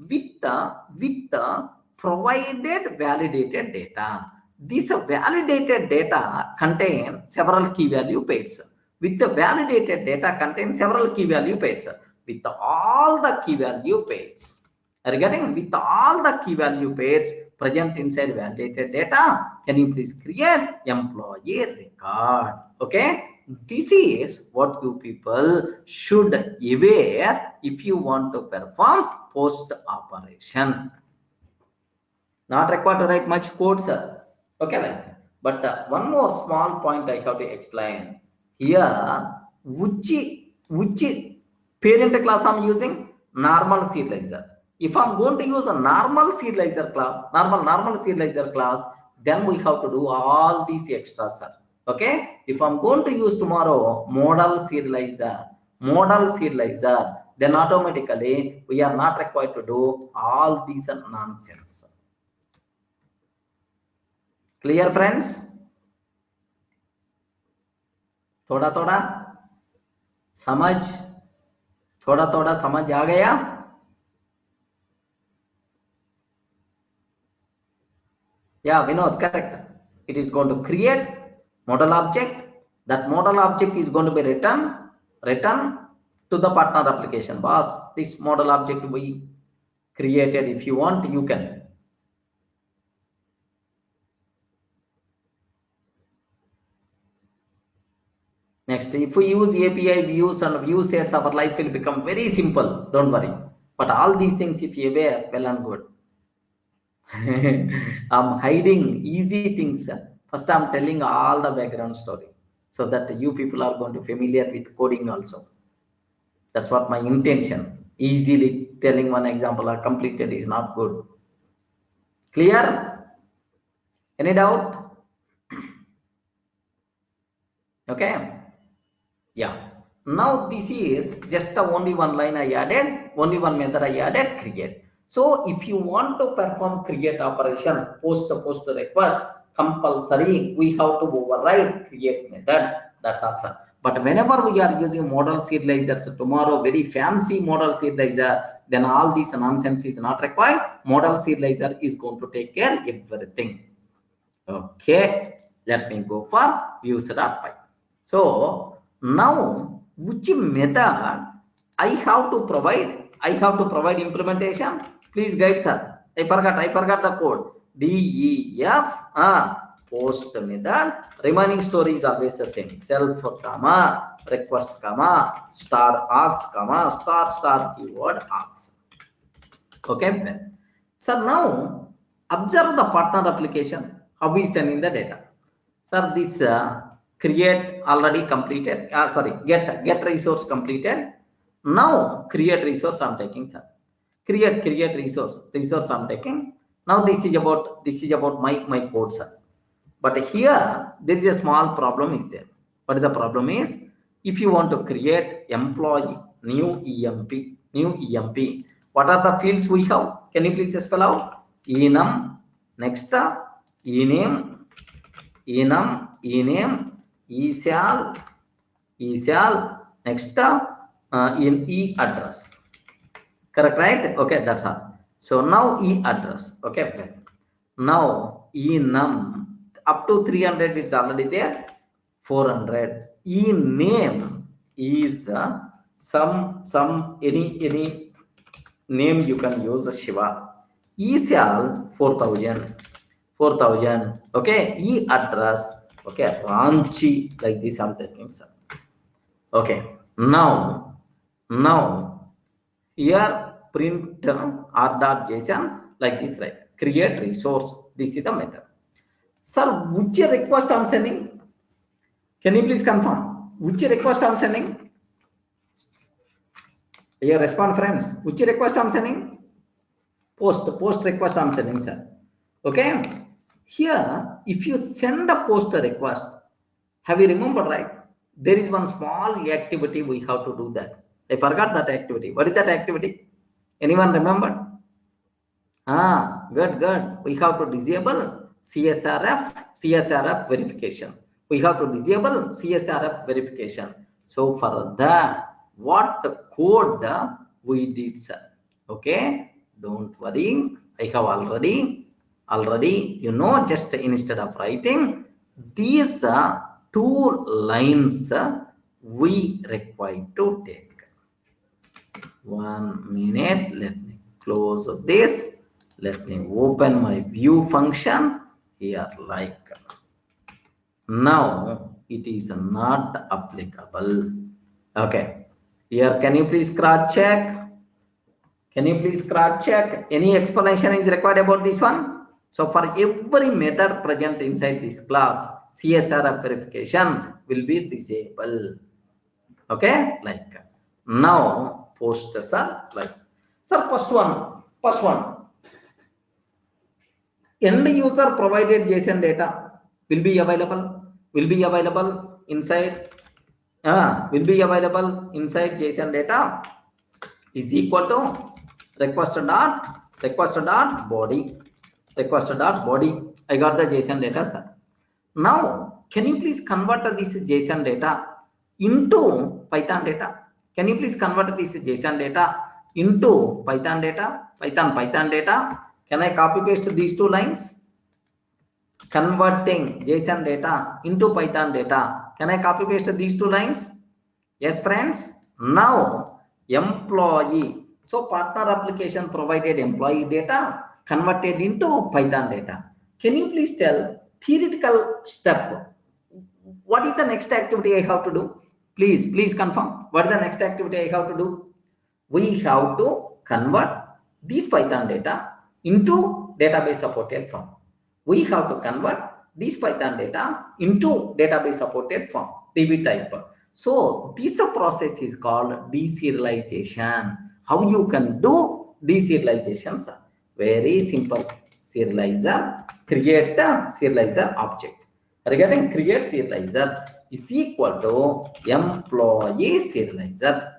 with the provided validated data. This validated data contain several key value pairs. With the validated data contain several key value pairs. With all the key value pairs, regarding with all the key value pairs present inside validated data, can you please create employee record? Okay, this is what you people should aware if you want to perform post operation. Not required to write much code, sir. Okay, like that. But one more small point I have to explain here. Which parent class I'm using? Normal serializer. If I'm going to use a normal serializer class, normal serializer class, then we have to do all these extras, sir. Okay. If I'm going to use tomorrow model serializer, then automatically we are not required to do all these nonsense. Clear, friends? थोड़ा समझ आ गया? Yeah, Vinod, correct. It is going to create model object. That model object is going to be return to the partner application. Boss, this model object we created. If you want, you can. Next, if we use API views and view sets, our life will become very simple. Don't worry. But all these things, if you aware, well and good. I'm hiding easy things. First, I'm telling all the background story so that you people are going to familiar with coding also. That's what my intention. Easily telling one example or completed is not good. Clear? Any doubt? Okay. Yeah. Now this is just the only one line I added, only one method I added, create. So if you want to perform create operation, post request, compulsory, we have to override create method. That's answer. But whenever we are using model serializers tomorrow, very fancy model serializer, then all this nonsense is not required. Model serializer is going to take care everything. Okay, let me go for views.py. So now which method I have to provide? I have to provide implementation. Please guide sir. I forgot the code. DEF post method. Remaining story is always the same. Self comma request comma star args comma star keyword args. Okay. So now observe the partner application. How we sending the data. Sir, this create already completed. Sorry, get resource completed. Now create resource I'm taking, sir. Create resource I'm taking. Now this is about my code, sir. But here there is a small problem is there. What the problem is? If you want to create employee new EMP, what are the fields we have? Can you please spell out? Enum, next ename, eSal, next in e address. Correct, right? Okay, that's all. So now e address. Okay, now enum up to 300 it's already there. 400. Ename is any name you can use Shiva. eSal 4,000. Okay, e address. Okay, Ranchi, like this I'm taking, sir. Okay, now here print r.json like this, right? Create resource. This is the method. Sir, which request I'm sending? Can you please confirm which request I'm sending? Your respond, friends. Which request I'm sending? Post request I'm sending, sir. Okay. Here, if you send a post request, have you remembered, right? There is one small activity we have to do that. I forgot that activity. What is that activity? Anyone remember? Good. We have to disable CSRF verification. We have to disable CSRF verification. So for that, what code we did, sir? Okay, don't worry. I have already, just instead of writing these 2 lines, we require to take. 1 minute. Let me close this. Let me open my view function here. Like now it is not applicable. Okay, here can you please cross check? Any explanation is required about this one? So for every method present inside this class, CSRF verification will be disabled. Okay, like now post, sir. Like sir, first one. End user provided JSON data will be available inside JSON data is equal to request dot body. I got the JSON data, sir. Now can you please convert this JSON data into Python data? Can you please convert this JSON data into Python data? Python data. Can I copy paste these 2 lines? Converting JSON data into Python data. Can I copy paste these 2 lines? Yes, friends. Now employee. So partner application provided employee data converted into Python data. Can you please tell theoretical step? What is the next activity I have to do? Please confirm. What is the next activity I have to do? We have to convert this Python data into database supported form. We have to convert this Python data into database supported form, DB type. So this process is called deserialization. How you can do deserialization, sir? Very simple. Serializer, create a serializer object. Regarding create serializer is equal to employee serializer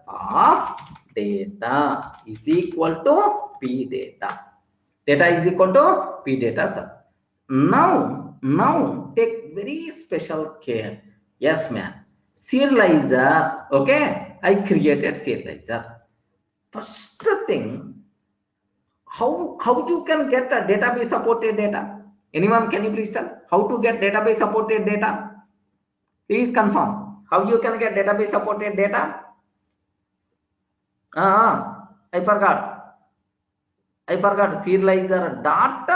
of data is equal to p data. Data is equal to p data, sir. Now take very special care. Yes, ma'am. Serializer. Okay, I created serializer. First thing, how you can get a database supported data? Anyone, can you please tell how to get database supported data? Please confirm how you can get database supported data. I forgot serializer dot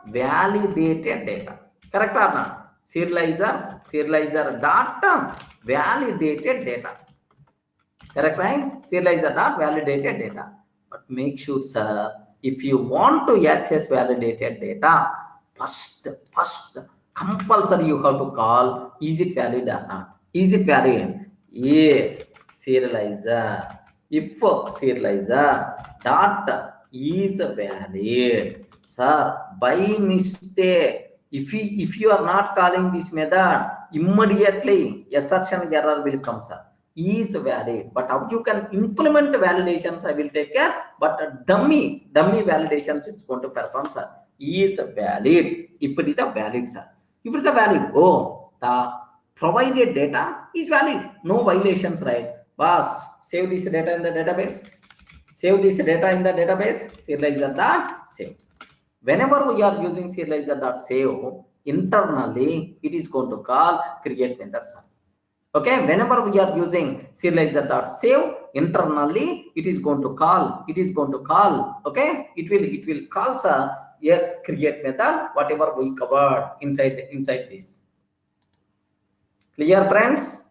validated data. Correct or not? Serializer dot validated data. Correct, right? Serializer dot validated data. But make sure, sir, if you want to access validated data, first compulsory you have to call, is it valid or not? Is it valid? If serializer dot is valid, sir, by mistake, if you are not calling this method, immediately assertion error will come, sir. Is valid, but how you can implement validations, I will take care, but dummy validations it's going to perform, sir. Is valid if it is a valid, sir. If it is a valid, oh, the provided data is valid, no violations, right? Boss, save this data in the database. Serializer dot save. Whenever we are using serializer dot save, internally it is going to call create method, sir. Okay, whenever we are using serializer dot save, internally it is going to call. Okay, it will call, sir. Yes, create method, whatever we covered inside this. Clear, friends?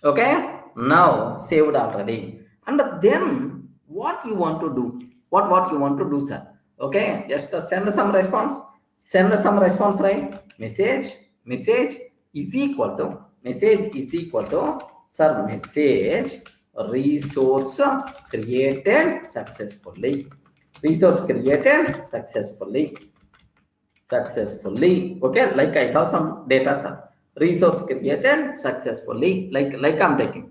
Okay, now saved already. And then what you want to do? What you want to do, sir? Okay, just send some response. Right? Message is equal to sir, message resource created successfully. Okay, like I have some data, sir. Resource created successfully, like I'm taking.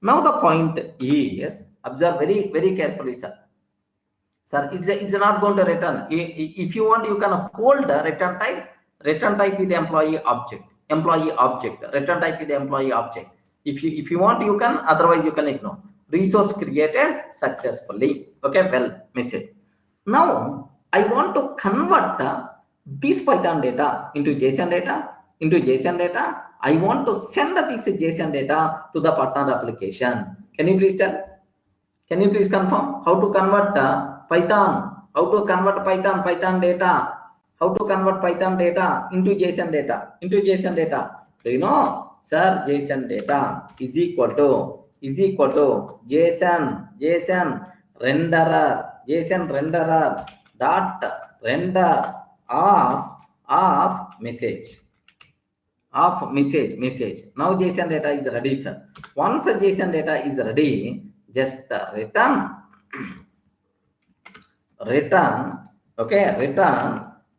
Now the point is, observe very carefully, sir. Sir, it's not going to return. If you want, you can hold the return type. Return type is the employee object. Return type is the employee object. If you want, you can. Otherwise, you can ignore. Resource created successfully. Okay, well, message. Now I want to convert this Python data into JSON data. I want to send this JSON data to the partner application. Can you please tell? Can you please confirm how to convert Python? How to convert Python data? How to convert Python data into JSON data? Do you know, sir? JSON data is equal to JSON renderer dot render of message. Now JSON data is ready, sir. Once the JSON data is ready, just return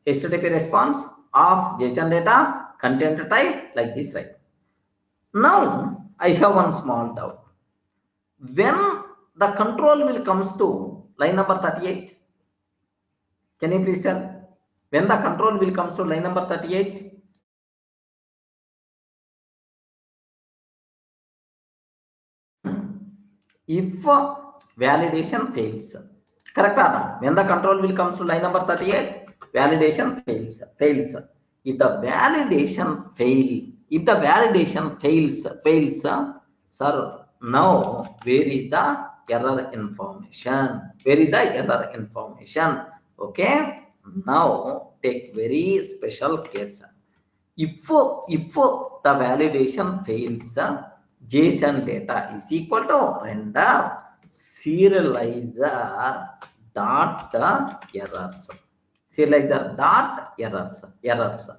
HTTP response of JSON data content type like this, right? Now I have one small doubt. When the control will comes to line number 38, can you please tell? When the control will comes to line number 38? If validation fails, correct or not? When the control will comes to line number 38, validation fails. If the validation fails, sir, now where is the error information? Okay, now take very special case. If the validation fails, JSON data is equal to render serializer dot errors.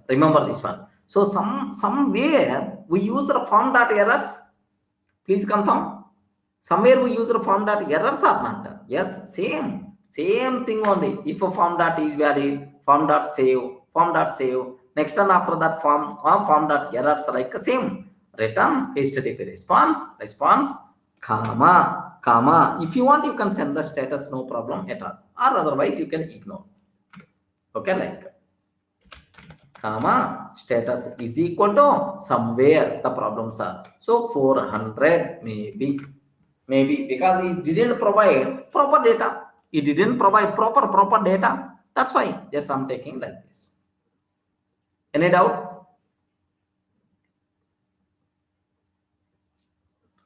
Remember this one. So somewhere we use the form dot errors. Please confirm. Somewhere we use the form dot errors or not? Yes, same thing only. If a form dot is valid, form dot save. Next and after that form dot errors like same. Return HTTP response, comma. comma. If you want, you can send the status, no problem at all, or otherwise you can ignore. Okay, like comma status is equal to somewhere the problems are. So 400 maybe because he didn't provide proper data. He didn't provide proper data. That's why just I'm taking like this. Any doubt?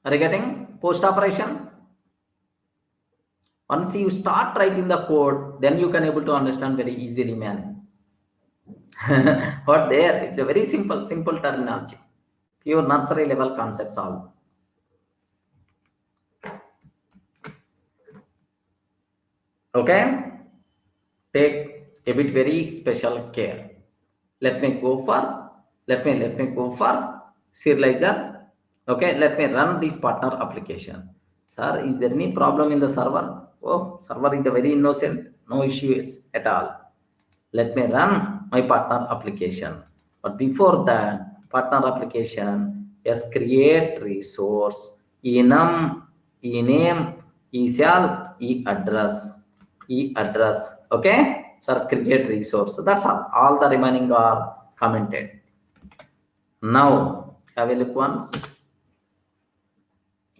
Are you getting post operation? Once you start writing the code, then you can able to understand very easily, man. What there? It's a very simple terminology. Pure nursery level concepts all. Okay, take a bit very special care. Let me go for serializer. Okay, let me run this partner application. Sir, is there any problem in the server? Oh, server is very innocent, no issues at all. Let me run my partner application. But before that, partner application, yes, create resource, enum, ename, eSal, e-address. Okay, sir, create resource. That's all the remaining are commented. Now have a look once.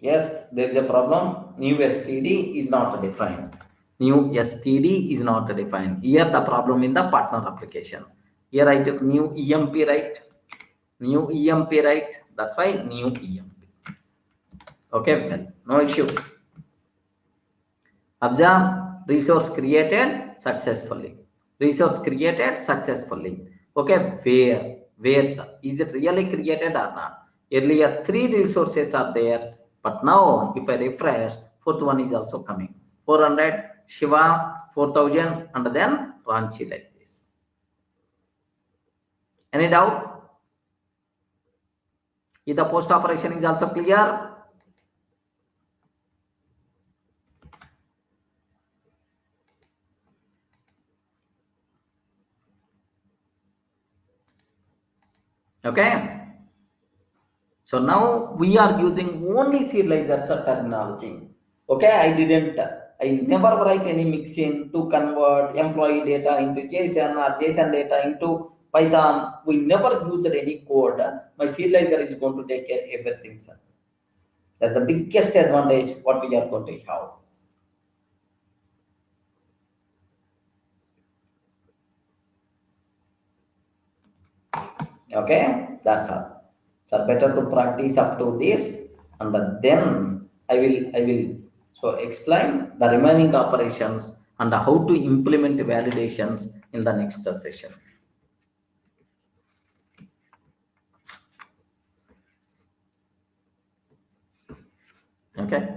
Yes, there is a problem. New std is not defined. New std is not defined. Here the problem in the partner application. Here I took new emp, right? New emp, right? That's why new emp. Okay, well, no issue. Observe, resource created successfully. Resource created successfully. Okay, where sir? Is it really created or not? Earlier 3 resources are there, but now if I refresh, 4th one is also coming. 400, Shiva, 4000, and then Ranchi like this. Any doubt? If the post operation is also clear? Okay. So now we are using only serializers terminology. Okay, I never write any mixin to convert employee data into JSON or JSON data into Python. We never used any code. My serializer is going to take care of everything, sir. That's the biggest advantage what we are going to have. Okay, that's all. So better to practice up to this, and then I will so explain the remaining operations and how to implement validations in the next session. Okay.